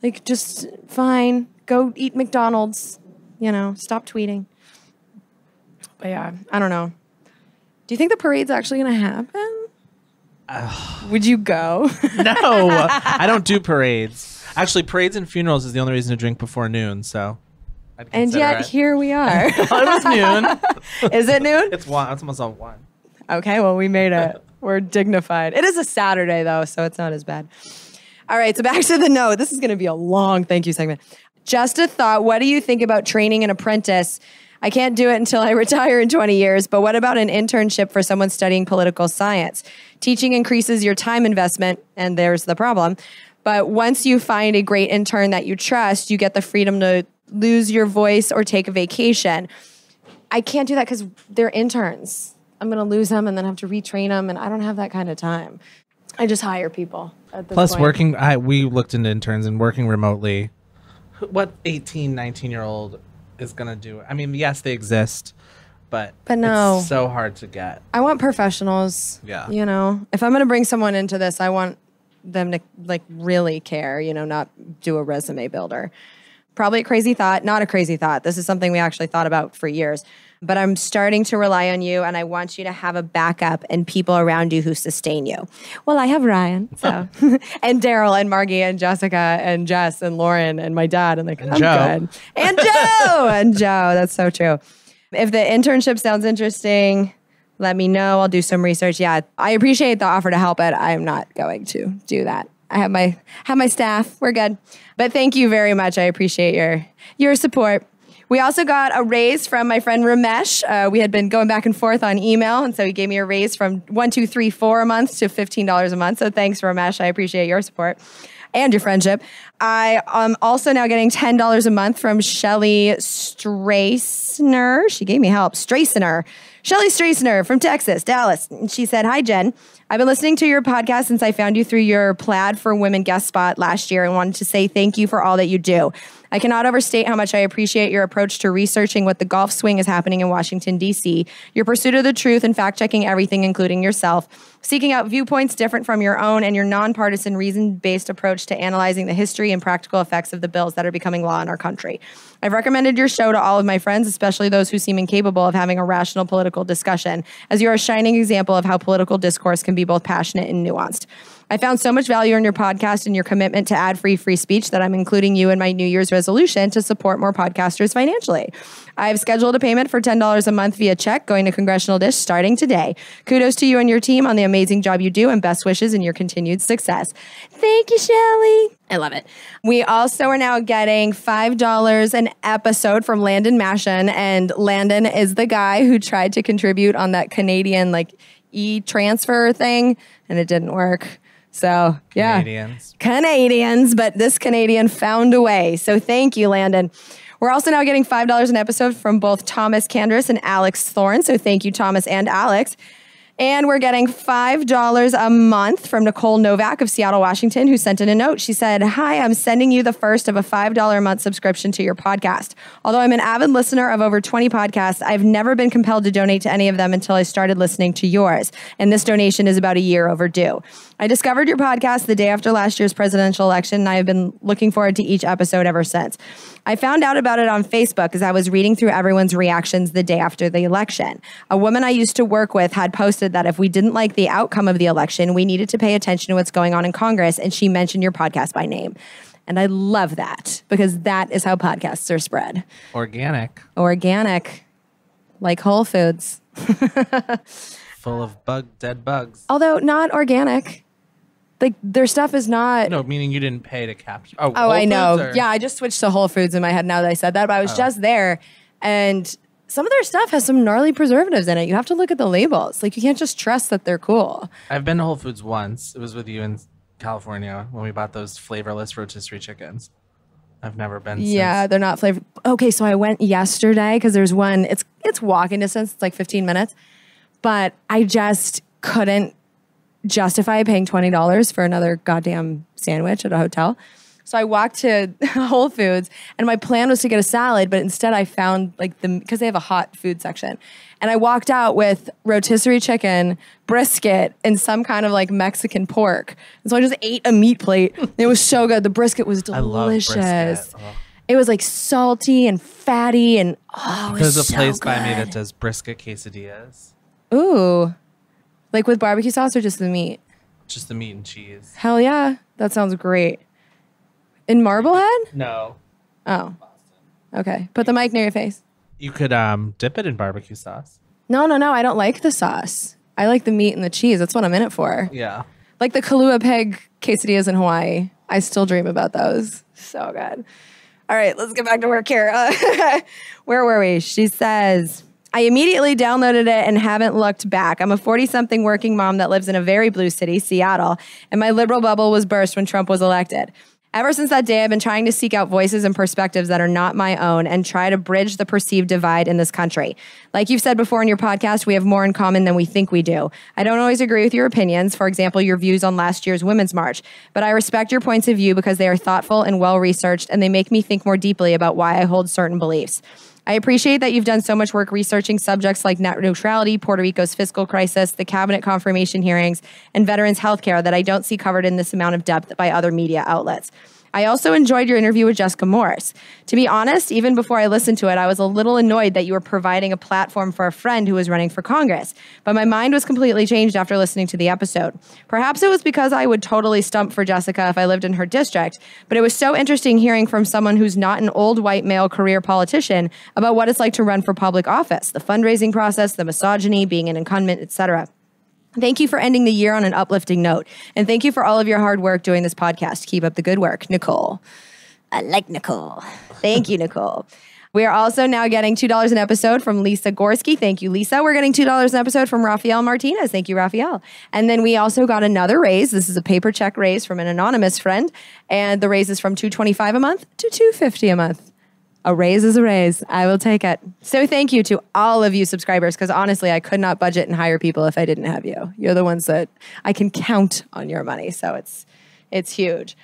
Like, just fine. Go eat McDonald's. You know, stop tweeting. But yeah, I don't know. Do you think the parade's actually going to happen? Would you go? No, I don't do parades. Actually, parades and funerals is the only reason to drink before noon, so. And yet, here we are. It was noon. Is it noon? It's 1. It's almost on 1. Okay, well, we made it. We're dignified. It is a Saturday, though, so it's not as bad. All right, so back to the note. This is going to be a long thank you segment. Just a thought. What do you think about training an apprentice? I can't do it until I retire in 20 years, but what about an internship for someone studying political science? Teaching increases your time investment, and there's the problem. But once you find a great intern that you trust, you get the freedom to lose your voice or take a vacation. I can't do that because they're interns. I'm going to lose them and then have to retrain them, and I don't have that kind of time. I just hire people at this Plus, point. we looked into interns and working remotely. What 18, 19-year-old is going to do? I mean, yes, they exist, but no. It's so hard to get. I want professionals. Yeah. You know, if I'm going to bring someone into this, I want them to like really care, you know, not do a resume builder. Probably a crazy thought, not a crazy thought. This is something we actually thought about for years. But I'm starting to rely on you, and I want you to have a backup and people around you who sustain you. Well, I have Ryan, so and Daryl and Margie and Jessica and Jess and Lauren and my dad, and like I'm Joe. good. And Joe and Joe. That's so true. If the internship sounds interesting, let me know. I'll do some research. Yeah, I appreciate the offer to help, but I'm not going to do that. I have my staff. We're good. But thank you very much. I appreciate your support. We also got a raise from my friend Ramesh. We had been going back and forth on email, and so he gave me a raise from $1,234 a month to $15 a month. So thanks, Ramesh. I appreciate your support and your friendship. I am also now getting $10 a month from Shelly Strassner. She gave me help. Shelly Strassner from Texas, Dallas. And she said, "Hi, Jen. I've been listening to your podcast since I found you through your Plaid for Women guest spot last year and wanted to say thank you for all that you do. I cannot overstate how much I appreciate your approach to researching what the golf swing is happening in Washington, D.C., your pursuit of the truth and fact-checking everything, including yourself, seeking out viewpoints different from your own, and your nonpartisan, reason-based approach to analyzing the history and practical effects of the bills that are becoming law in our country. I've recommended your show to all of my friends, especially those who seem incapable of having a rational political discussion, as you are a shining example of how political discourse can be both passionate and nuanced. I found so much value in your podcast and your commitment to ad-free free speech that I'm including you in my New Year's resolution to support more podcasters financially. I've scheduled a payment for $10 a month via check going to Congressional Dish starting today. Kudos to you and your team on the amazing job you do, and best wishes in your continued success." Thank you, Shelly. I love it. We also are now getting $5 an episode from Landon Mashin, and Landon is the guy who tried to contribute on that Canadian e-transfer thing, and it didn't work. So, yeah. Canadians, but this Canadian found a way. So thank you, Landon. We're also now getting $5 an episode from both Thomas Candris and Alex Thorne. So thank you, Thomas and Alex. And we're getting $5 a month from Nicole Novak of Seattle, Washington, who sent in a note. She said, "Hi, I'm sending you the first of a $5 a month subscription to your podcast. Although I'm an avid listener of over 20 podcasts, I've never been compelled to donate to any of them until I started listening to yours. And this donation is about a year overdue. I discovered your podcast the day after last year's presidential election, and I have been looking forward to each episode ever since. I found out about it on Facebook as I was reading through everyone's reactions the day after the election. A woman I used to work with had posted that if we didn't like the outcome of the election, we needed to pay attention to what's going on in Congress, and she mentioned your podcast by name. And I love that, because that is how podcasts are spread. Organic. Like Whole Foods. Full of dead bugs. Although not organic. Like, their stuff is not... No, meaning you didn't pay to capture... Oh, I know. Yeah, I just switched to Whole Foods in my head now that I said that, but I was just there, and some of their stuff has some gnarly preservatives in it. You have to look at the labels. Like, you can't just trust that they're cool. I've been to Whole Foods once. It was with you in California when we bought those flavorless rotisserie chickens. I've never been since. They're not flavored. Okay, so I went yesterday because there's one. It's walking distance. It's like 15 minutes. But I just couldn't justify paying $20 for another goddamn sandwich at a hotel. So I walked to Whole Foods, and my plan was to get a salad, but instead I found because they have a hot food section. And I walked out with rotisserie chicken, brisket, and some kind of like Mexican pork. And so I just ate a meat plate. It was so good. The brisket was delicious. I love brisket. Oh. It was like salty and fatty, and it was There's a so place good. by me that does brisket quesadillas. Ooh. Like with barbecue sauce or just the meat? Just the meat and cheese. Hell yeah. That sounds great. In Marblehead? No. Oh. Okay. Put the mic near your face. You could dip it in barbecue sauce. No. I don't like the sauce. I like the meat and the cheese. That's what I'm in it for. Yeah. Like the Kahlua Pig quesadillas in Hawaii. I still dream about those. So good. All right, let's get back to work here. Where were we? She says, I immediately downloaded it and haven't looked back. I'm a 40-something working mom that lives in a very blue city, Seattle, and my liberal bubble was burst when Trump was elected. Ever since that day, I've been trying to seek out voices and perspectives that are not my own and try to bridge the perceived divide in this country. Like you've said before in your podcast, we have more in common than we think we do. I don't always agree with your opinions, for example, your views on last year's Women's March, but I respect your points of view because they are thoughtful and well-researched, and they make me think more deeply about why I hold certain beliefs. I appreciate that you've done so much work researching subjects like net neutrality, Puerto Rico's fiscal crisis, the cabinet confirmation hearings, and veterans' health care that I don't see covered in this amount of depth by other media outlets. I also enjoyed your interview with Jessica Morris. To be honest, even before I listened to it, I was a little annoyed that you were providing a platform for a friend who was running for Congress. But my mind was completely changed after listening to the episode. Perhaps it was because I would totally stump for Jessica if I lived in her district, but it was so interesting hearing from someone who's not an old white male career politician about what it's like to run for public office, the fundraising process, the misogyny, being an incumbent, etc. Thank you for ending the year on an uplifting note. And thank you for all of your hard work doing this podcast. Keep up the good work, Nicole. I like Nicole. Thank you, Nicole. We are also now getting $2 an episode from Lisa Gorski. Thank you, Lisa. We're getting $2 an episode from Rafael Martinez. Thank you, Rafael. And then we also got another raise. This is a paper check raise from an anonymous friend. And the raise is from $225 a month to $250 a month. A raise is a raise. I will take it. So thank you to all of you subscribers, because honestly, I could not budget and hire people if I didn't have you. You're the ones that I can count on your money. So it's huge.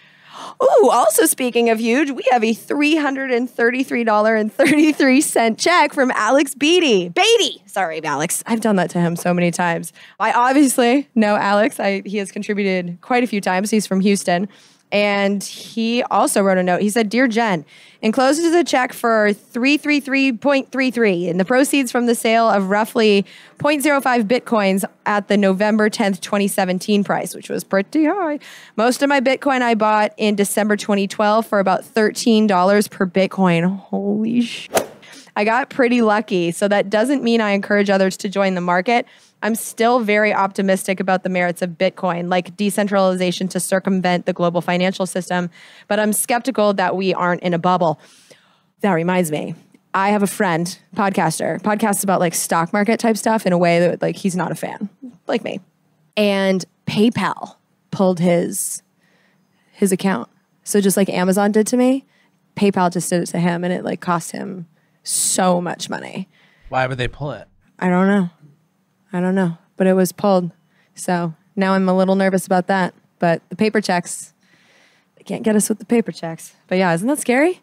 Ooh, also speaking of huge, we have a $333.33 check from Alex Beatty. Sorry, Alex. I've done that to him so many times. I obviously know Alex. He has contributed quite a few times. He's from Houston. And he also wrote a note. He said, Dear Jen, encloses a check for $333.33 and the proceeds from the sale of roughly 0.05 Bitcoins at the November 10th, 2017 price, which was pretty high. Most of my Bitcoin I bought in December 2012 for about $13 per Bitcoin. Holy shit. I got pretty lucky. So that doesn't mean I encourage others to join the market. I'm still very optimistic about the merits of Bitcoin, like decentralization to circumvent the global financial system, but I'm skeptical that we aren't in a bubble. That reminds me, I have a friend, podcasts about like stock market type stuff in a way that like he's not a fan, like me. And PayPal pulled his account. So just like Amazon did to me, PayPal just did it to him, and it like cost him so much money. Why would they pull it? I don't know, but it was pulled. So now I'm a little nervous about that. But the paper checks, they can't get us with the paper checks. But yeah, isn't that scary?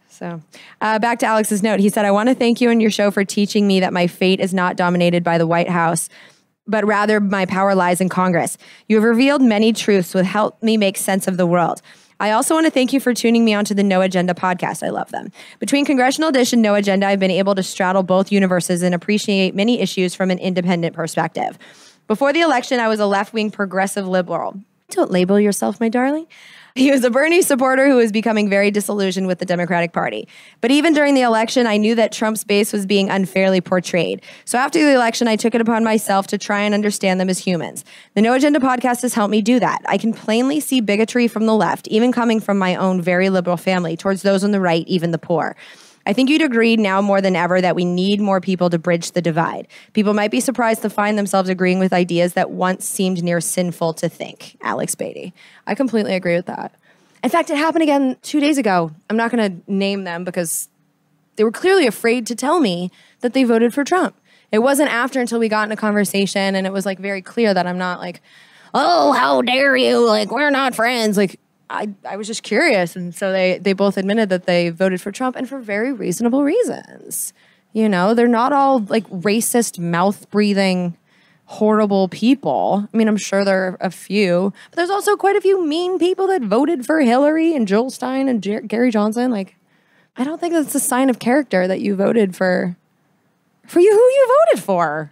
So back to Alex's note. He said, I want to thank you and your show for teaching me that my fate is not dominated by the White House, but rather my power lies in Congress. You have revealed many truths which help me make sense of the world. I also want to thank you for tuning me onto the No Agenda podcast. I love them. Between Congressional Dish and No Agenda, I've been able to straddle both universes and appreciate many issues from an independent perspective. Before the election, I was a left-wing progressive liberal. Don't label yourself, my darling. He was a Bernie supporter who was becoming very disillusioned with the Democratic Party. But even during the election, I knew that Trump's base was being unfairly portrayed. So after the election, I took it upon myself to try and understand them as humans. The No Agenda podcast has helped me do that. I can plainly see bigotry from the left, even coming from my own very liberal family, towards those on the right, even the poor. I think you'd agree now more than ever that we need more people to bridge the divide. People might be surprised to find themselves agreeing with ideas that once seemed near sinful to think. Alex Beatty. I completely agree with that. In fact, it happened again 2 days ago. I'm not going to name them because they were clearly afraid to tell me that they voted for Trump. It wasn't after until we got in a conversation and it was like very clear that I'm not like, oh, how dare you? Like, we're not friends. Like, I was just curious. And so they both admitted that they voted for Trump and for very reasonable reasons. You know, they're not all like racist, mouth-breathing, horrible people. I mean, I'm sure there are a few, but there's also quite a few mean people that voted for Hillary and Joel Stein and Gary Johnson. Like, I don't think that's a sign of character that you voted for who you voted for.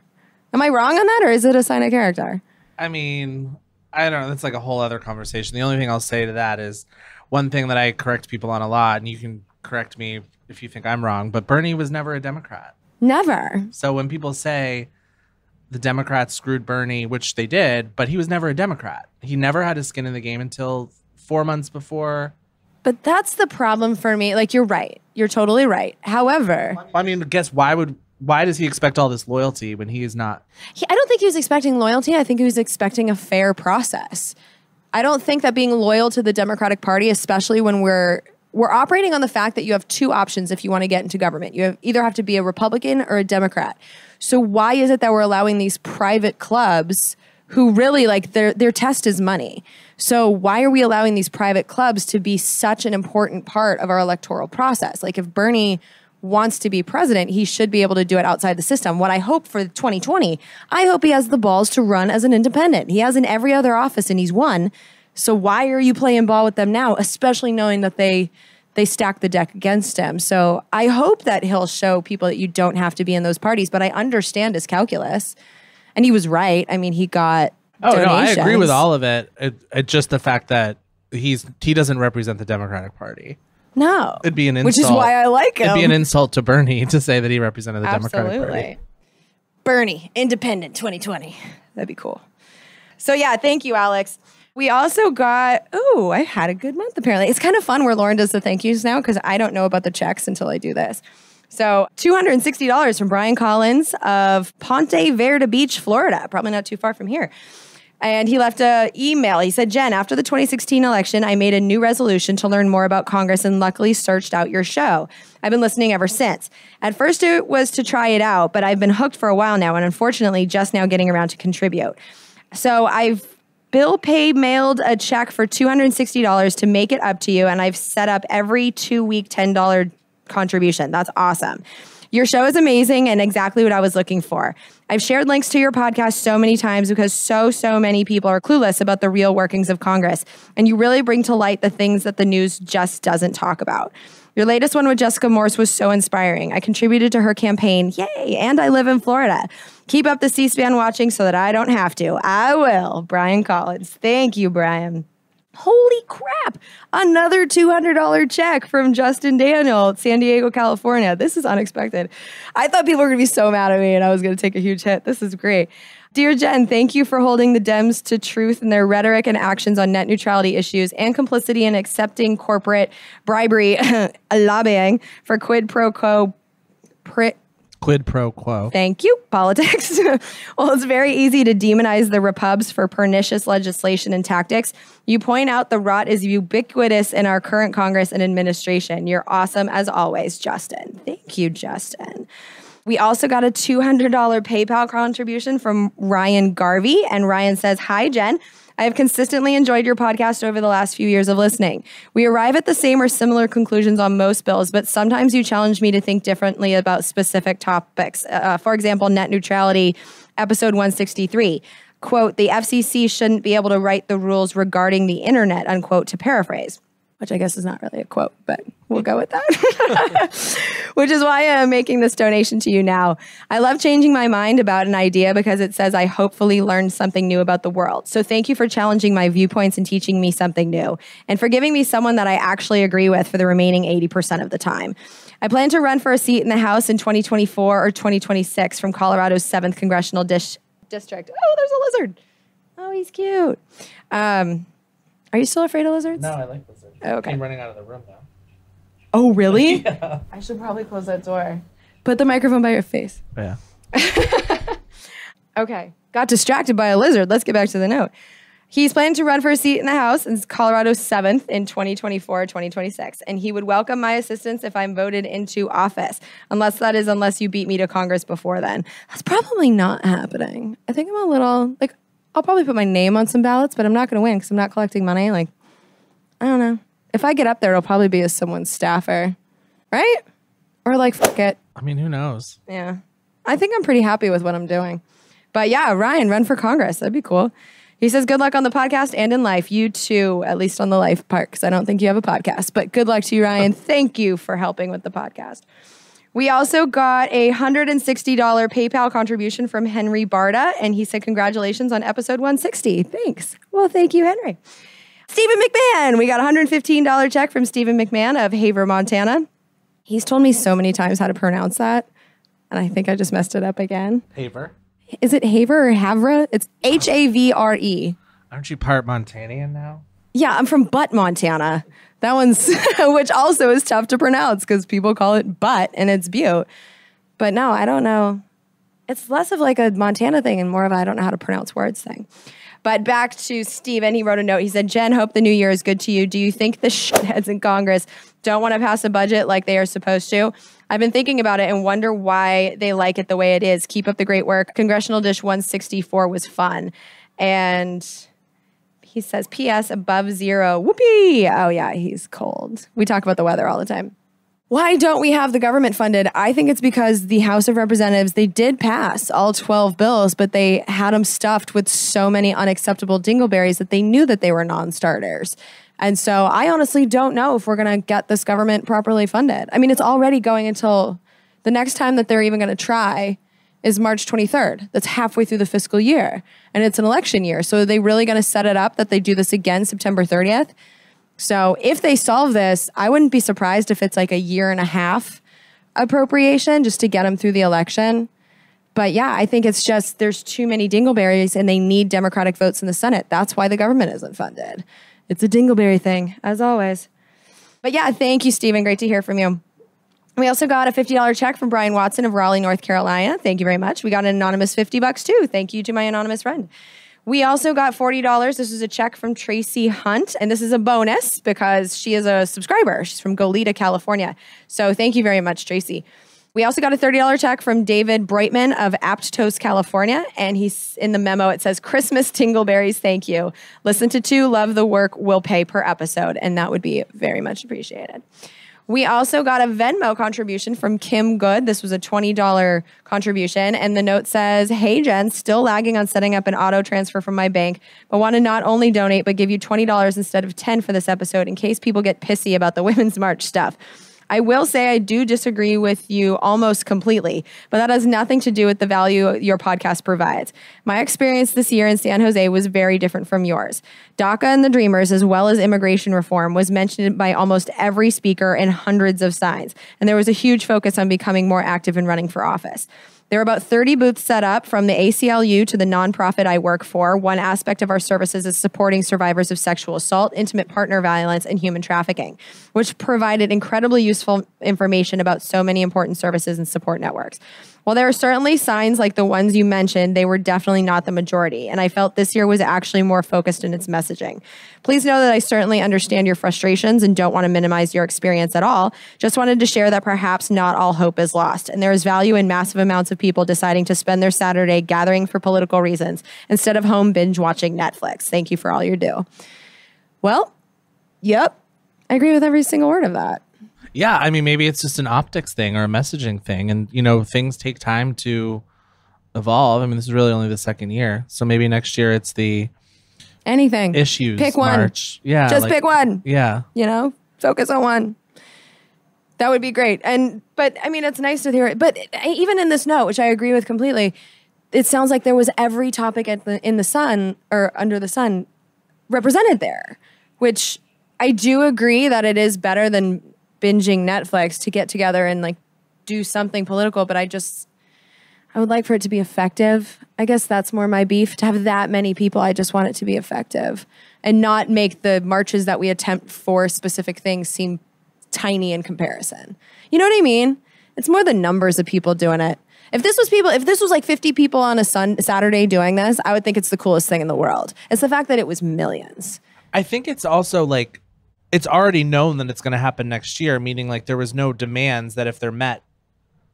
Am I wrong on that, or is it a sign of character? I mean, I don't know. That's like a whole other conversation. The only thing I'll say to that is one thing that I correct people on a lot, and you can correct me if you think I'm wrong, but Bernie was never a Democrat. Never. So when people say the Democrats screwed Bernie, which they did, but he was never a Democrat. He never had his skin in the game until 4 months before. But that's the problem for me. Like, you're right. You're totally right. However, I mean, why does he expect all this loyalty when he is not? I don't think he was expecting loyalty. I think he was expecting a fair process. I don't think that being loyal to the Democratic Party, especially when we're operating on the fact that you have two options if you want to get into government. You either have to be a Republican or a Democrat. So why is it that we're allowing these private clubs who really, like, their test is money? So why are we allowing these private clubs to be such an important part of our electoral process? Like, if Bernie wants to be president, he should be able to do it outside the system. What I hope for 2020, I hope he has the balls to run as an independent. He has in every other office and he's won. So why are you playing ball with them now, especially knowing that they stack the deck against him? So I hope that he'll show people that you don't have to be in those parties, but I understand his calculus. And he was right. I mean, he got donations. No, I agree with all of it. It's just the fact that he doesn't represent the Democratic Party. No. It'd be an insult. Which is why I like him. It'd be an insult to Bernie to say that he represented the Democratic Party. Bernie, independent 2020. That'd be cool. So yeah, thank you, Alex. We also got, I had a good month apparently. It's kind of fun where Lauren does the thank yous now because I don't know about the checks until I do this. So $260 from Brian Collins of Ponte Verde Beach, Florida. Probably not too far from here. And he left an email. He said, Jen, after the 2016 election, I made a new resolution to learn more about Congress and luckily searched out your show. I've been listening ever since. At first, it was to try it out, but I've been hooked for a while now and unfortunately just now getting around to contribute. So I've mailed a check for $260 to make it up to you, and I've set up every 2-week $10 contribution. That's awesome. Your show is amazing and exactly what I was looking for. I've shared links to your podcast so many times because so many people are clueless about the real workings of Congress, and you really bring to light the things that the news just doesn't talk about. Your latest one with Jessica Morse was so inspiring. I contributed to her campaign. Yay! And I live in Florida. Keep up the C-SPAN watching so that I don't have to. I will. Brian Collins. Thank you, Brian. Holy crap. Another $200 check from Justin Daniel, San Diego, California. This is unexpected. I thought people were going to be so mad at me and I was going to take a huge hit. This is great. Dear Jen, thank you for holding the Dems to truth in their rhetoric and actions on net neutrality issues and complicity in accepting corporate bribery, lobbying for quid pro quo. Quid pro quo. Thank you. Politics. Well, it's very easy to demonize the Repubs for pernicious legislation and tactics. You point out the rot is ubiquitous in our current Congress and administration. You're awesome as always, Justin. Thank you, Justin. We also got a $200 PayPal contribution from Ryan Garvey. And Ryan says, hi, Jen. I have consistently enjoyed your podcast over the last few years of listening. We arrive at the same or similar conclusions on most bills, but sometimes you challenge me to think differently about specific topics. For example, net neutrality, episode 163. Quote, the FCC shouldn't be able to write the rules regarding the internet, unquote, to paraphrase. Which I guess is not really a quote, but we'll go with that. Which is why I'm making this donation to you now. I love changing my mind about an idea because it says I hopefully learned something new about the world. So thank you for challenging my viewpoints and teaching me something new, and for giving me someone that I actually agree with for the remaining 80% of the time. I plan to run for a seat in the House in 2024 or 2026 from Colorado's 7th Congressional District. Oh, there's a lizard. Oh, he's cute. Are you still afraid of lizards? No, I like lizards. Oh, okay. I'm running out of the room now. Oh, really? Yeah. I should probably close that door. Put the microphone by your face. Yeah. Okay. Got distracted by a lizard. Let's get back to the note. He's planning to run for a seat in the House in Colorado's 7th in 2024 or 2026. And he would welcome my assistance if I'm voted into office. Unless you beat me to Congress before then. That's probably not happening. I think I'm a little, I'll probably put my name on some ballots, but I'm not going to win because I'm not collecting money. I don't know. If I get up there, it'll probably be as someone's staffer, right? Or like, fuck it. I mean, who knows? Yeah. I think I'm pretty happy with what I'm doing. But yeah, Ryan, run for Congress. That'd be cool. He says, good luck on the podcast and in life. You too, at least on the life part, because I don't think you have a podcast. But good luck to you, Ryan. Thank you for helping with the podcast. We also got a $160 PayPal contribution from Henry Barta, and he said, congratulations on episode 160. Thanks. Well, thank you, Henry. Stephen McMahon. We got a $115 check from Stephen McMahon of Haver, Montana. He's told me so many times how to pronounce that, and I think I just messed it up again. Haver. Is it Haver or Havre? It's Havre. Aren't you part Montanian now? Yeah, I'm from Butte, Montana. That one's, which also is tough to pronounce because people call it Butte and it's Butte. But no, I don't know. It's less of like a Montana thing and more of a I don't know how to pronounce words thing. But back to Steven, he wrote a note. He said, Jen, hope the new year is good to you. Do you think the shitheads in Congress don't want to pass a budget like they are supposed to? I've been thinking about it and wonder why they like it the way it is. Keep up the great work. Congressional Dish 164 was fun. And he says, P.S. above zero. Whoopee. Oh, yeah, he's cold. We talk about the weather all the time. Why don't we have the government funded? I think it's because the House of Representatives, they did pass all 12 bills, but they had them stuffed with so many unacceptable dingleberries that they knew that they were non-starters. And so I honestly don't know if we're going to get this government properly funded. I mean, it's already going until the next time that they're even going to try is March 23rd. That's halfway through the fiscal year. And it's an election year. So are they really going to set it up that they do this again September 30th? So if they solve this, I wouldn't be surprised if it's like a 1.5 year appropriation just to get them through the election. But yeah, I think it's just there's too many dingleberries and they need Democratic votes in the Senate. That's why the government isn't funded. It's a dingleberry thing, as always. But yeah, thank you, Stephen. Great to hear from you. We also got a $50 check from Brian Watson of Raleigh, North Carolina. Thank you very much. We got an anonymous $50 too. Thank you to my anonymous friend. We also got $40. This is a check from Tracy Hunt, and this is a bonus because she is a subscriber. She's from Goleta, California. So thank you very much, Tracy. We also got a $30 check from David Breitman of Aptos, California, and he's in the memo. It says, Christmas Tingleberries, thank you. Listen to 2, love the work, will pay per episode, and that would be very much appreciated. We also got a Venmo contribution from Kim Good. This was a $20 contribution. And the note says, hey, Jen, still lagging on setting up an auto transfer from my bank, but want to not only donate, but give you $20 instead of $10 for this episode in case people get pissy about the Women's March stuff. I will say I do disagree with you almost completely, but that has nothing to do with the value your podcast provides. My experience this year in San Jose was very different from yours. DACA and the Dreamers, as well as immigration reform, was mentioned by almost every speaker in hundreds of signs, and there was a huge focus on becoming more active in running for office. There are about 30 booths set up from the ACLU to the nonprofit I work for. One aspect of our services is supporting survivors of sexual assault, intimate partner violence, and human trafficking, which provided incredibly useful information about so many important services and support networks. While there are certainly signs like the ones you mentioned, they were definitely not the majority, and I felt this year was actually more focused in its messaging. Please know that I certainly understand your frustrations and don't want to minimize your experience at all. Just wanted to share that perhaps not all hope is lost, and there is value in massive amounts of people deciding to spend their Saturday gathering for political reasons instead of home binge watching Netflix. Thank you for all you do. Well, yep, I agree with every single word of that. Yeah, I mean, maybe it's just an optics thing or a messaging thing. And, you know, things take time to evolve. I mean, this is really only the second year. So maybe next year it's the anything issues. Pick one. March. Yeah. Just pick one. Yeah. You know, focus on one. That would be great. But I mean, it's nice to hear it. But even in this note, which I agree with completely, it sounds like there was every topic in the sun or under the sun represented there, which I do agree that it is better than binging Netflix to get together and like do something political, but I would like for it to be effective. I guess that's more my beef. To have that many people, I just want it to be effective and not make the marches that we attempt for specific things seem tiny in comparison. You know what I mean? It's more the numbers of people doing it. If this was like 50 people on a Saturday doing this, I would think it's the coolest thing in the world. It's the fact that it was millions. I think it's also like, it's already known that it's going to happen next year, meaning like there was no demands that if they're met,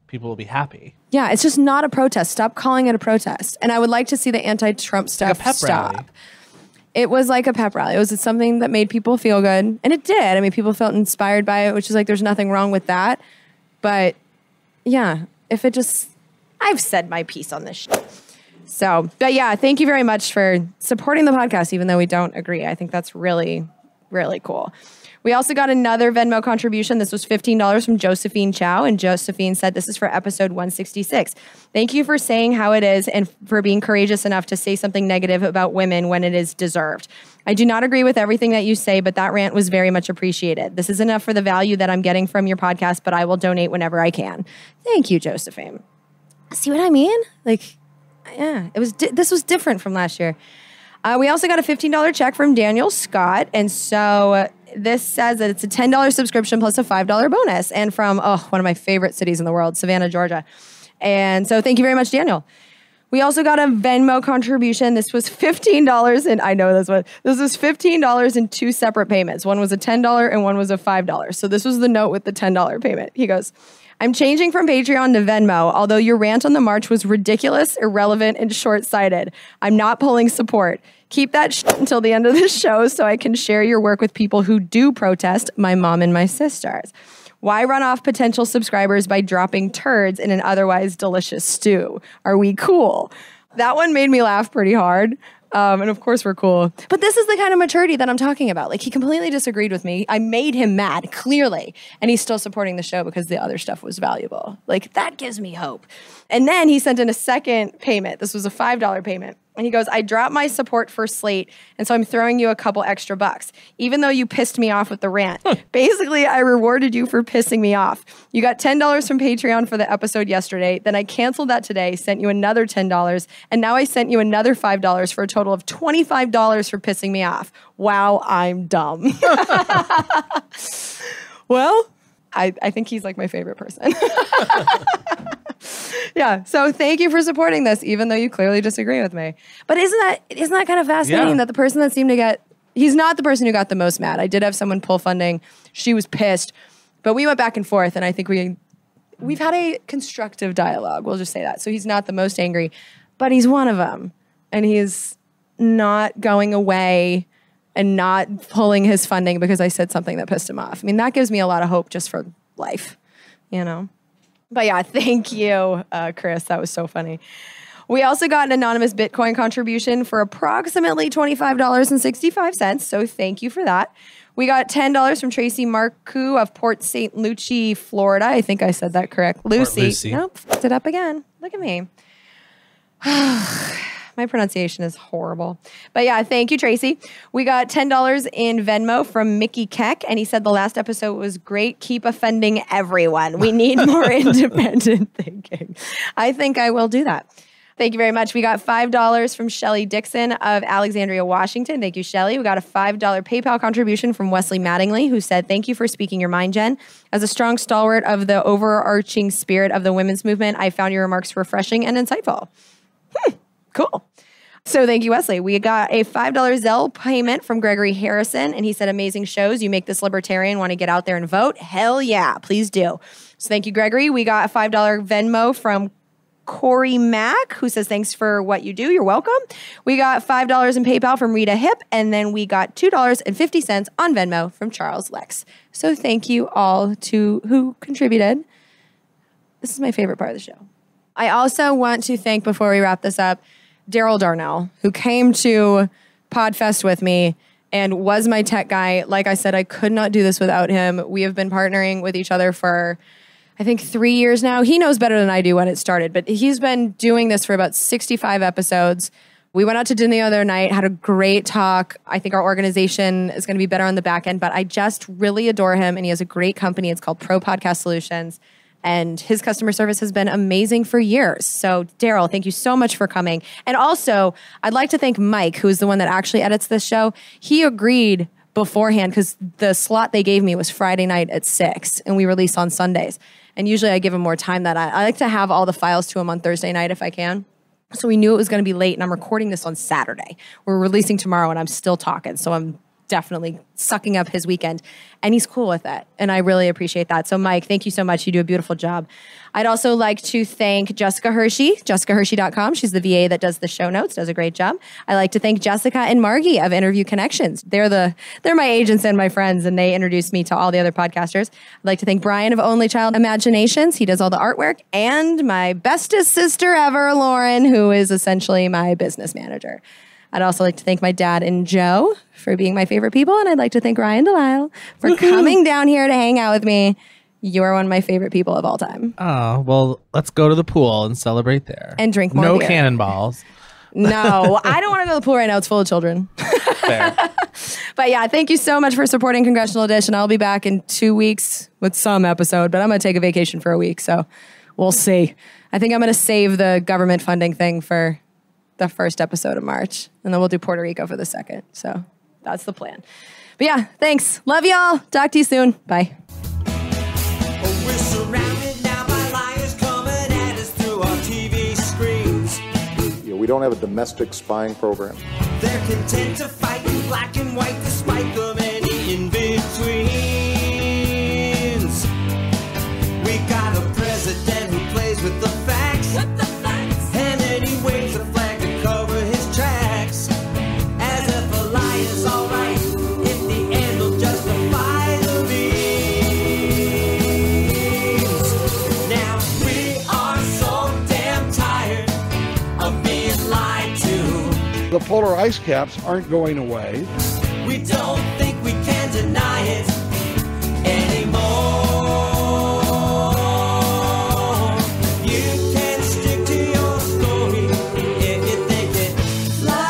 people will be happy. Yeah, it's just not a protest. Stop calling it a protest. And I would like to see the anti-Trump stuff like a pep stop. Rally. it was like a pep rally. It was something that made people feel good. And it did. I mean, people felt inspired by it, which is like, there's nothing wrong with that. But yeah, if it just, I've said my piece on this shit. So, but yeah, thank you very much for supporting the podcast, even though we don't agree. I think that's really, really cool. We also got another Venmo contribution. This was $15 from Josephine Chow, and Josephine said, this is for episode 166. Thank you for saying how it is and for being courageous enough to say something negative about women when it is deserved. I do not agree with everything that you say, but that rant was very much appreciated. This is enough for the value that I'm getting from your podcast, but I will donate whenever I can. Thank you, Josephine. See what I mean? Like, yeah, it was. This was different from last year. We also got a $15 check from Daniel Scott, and so this says that it's a $10 subscription plus a $5 bonus, and from one of my favorite cities in the world, Savannah, Georgia. And so thank you very much, Daniel. We also got a Venmo contribution. This was $15, and I know this one. This was $15 in two separate payments. One was a $10 and one was a $5. So this was the note with the $10 payment. He goes, I'm changing from Patreon to Venmo, although your rant on the march was ridiculous, irrelevant, and short-sighted. I'm not pulling support. Keep that shit until the end of the show so I can share your work with people who do protest, my mom and my sisters. Why run off potential subscribers by dropping turds in an otherwise delicious stew? Are we cool? That one made me laugh pretty hard. And of course we're cool. But this is the kind of maturity that I'm talking about. Like, he completely disagreed with me. I made him mad, clearly. And he's still supporting the show because the other stuff was valuable. Like, that gives me hope. And then he sent in a second payment. This was a $5 payment. And he goes, I dropped my support for Slate, and so I'm throwing you a couple extra bucks, even though you pissed me off with the rant. Basically, I rewarded you for pissing me off. You got $10 from Patreon for the episode yesterday. Then I canceled that today, sent you another $10, and now I sent you another $5 for a total of $25 for pissing me off. Wow, I'm dumb. Well, I think he's like my favorite person. Yeah, so thank you for supporting this, even though you clearly disagree with me. But isn't that kind of fascinating that the person that seemed to get, he's not the person who got the most mad. I did have someone pull funding. She was pissed. But we went back and forth, and I think we've had a constructive dialogue. We'll just say that. So he's not the most angry, but he's one of them. And he's not going away and not pulling his funding because I said something that pissed him off. I mean, that gives me a lot of hope just for life, you know? But yeah, thank you, Chris. That was so funny. We also got an anonymous Bitcoin contribution for approximately $25.65. So thank you for that. We got $10 from Tracy Marcoux of Port St. Lucie, Florida. I think I said that correct. Lucy. Nope, fucked it up again. Look at me. My pronunciation is horrible. But yeah, thank you, Tracy. We got $10 in Venmo from Mickey Keck, and he said the last episode was great. Keep offending everyone. We need more independent thinking. I think I will do that. Thank you very much. We got $5 from Shelly Dixon of Alexandria, Washington. Thank you, Shelly. We got a $5 PayPal contribution from Wesley Mattingly, who said, thank you for speaking your mind, Jen. As a strong stalwart of the overarching spirit of the women's movement, I found your remarks refreshing and insightful. Cool. So thank you, Wesley. We got a $5 Zelle payment from Gregory Harrison, and he said, amazing shows. You make this libertarian want to get out there and vote? Hell yeah, please do. So thank you, Gregory. We got a $5 Venmo from Corey Mack, who says, thanks for what you do. You're welcome. We got $5 in PayPal from Rita Hip, and then we got $2.50 on Venmo from Charles Lex. So thank you all to who contributed. This is my favorite part of the show. I also want to thank, before we wrap this up, Daryl Darnell, who came to Podfest with me and was my tech guy. Like I said, I could not do this without him. We have been partnering with each other for, I think, 3 years now. He knows better than I do when it started, but he's been doing this for about 65 episodes. We went out to dinner the other night, had a great talk. I think our organization is going to be better on the back end, but I just really adore him, and he has a great company. It's called Pro Podcast Solutions. And his customer service has been amazing for years. So, Daryl, thank you so much for coming. And also, I'd like to thank Mike, who is the one that actually edits this show. He agreed beforehand because the slot they gave me was Friday night at 6, and we release on Sundays. And usually I give him more time that I like to have all the files to him on Thursday night if I can. So we knew it was going to be late, and I'm recording this on Saturday. We're releasing tomorrow, and I'm still talking. So I'm definitely sucking up his weekend. And he's cool with it. And I really appreciate that. So Mike, thank you so much. You do a beautiful job. I'd also like to thank Jessica Hershey, jessicahershey.com. She's the VA that does the show notes, does a great job. I like to thank Jessica and Margie of Interview Connections. They're my agents and my friends, and they introduced me to all the other podcasters. I'd like to thank Brian of Only Child Imaginations. He does all the artwork. And my bestest sister ever, Lauren, who is essentially my business manager. I'd also like to thank my dad and Joe for being my favorite people. And I'd like to thank Ryan DeLisle for coming down here to hang out with me. You are one of my favorite people of all time. Oh, well, let's go to the pool and celebrate there. And drink more No beer. Cannonballs. No, I don't want to go to the pool right now. It's full of children. Fair. But yeah, thank you so much for supporting Congressional Dish. And I'll be back in 2 weeks with some episode. But I'm going to take a vacation for a week. So we'll see. I think I'm going to save the government funding thing for the first episode of March. And then we'll do Puerto Rico for the second. So that's the plan. But yeah, thanks. Love y'all. Talk to you soon. Bye. We're surrounded now by liars coming at us through our TV screens. We don't have a domestic spying program. They're content to fight in black and white despite the many in-betweens. We got a president who plays with the facts. And then he waves a flag to cover his tracks. As if a lie is alright, if the end will justify the means. Now we are so damn tired of being lied to. The polar ice caps aren't going away. We don't think we can deny it anymore. You can stick to your story if you think it lies.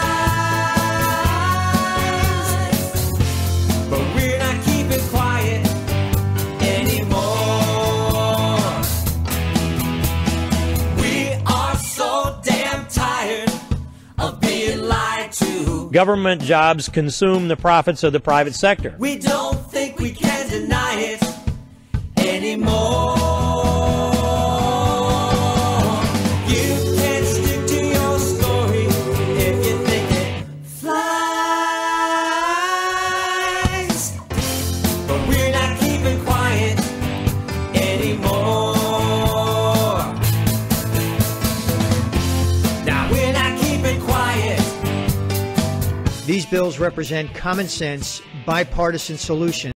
But we're not keeping quiet anymore. We are so damn tired of being lied to. Government jobs consume the profits of the private sector. We don't think we can deny it anymore. You can stick to your story if you think it flies. But we're not keeping quiet anymore. Now we're not keeping quiet. These bills represent common sense, bipartisan solutions.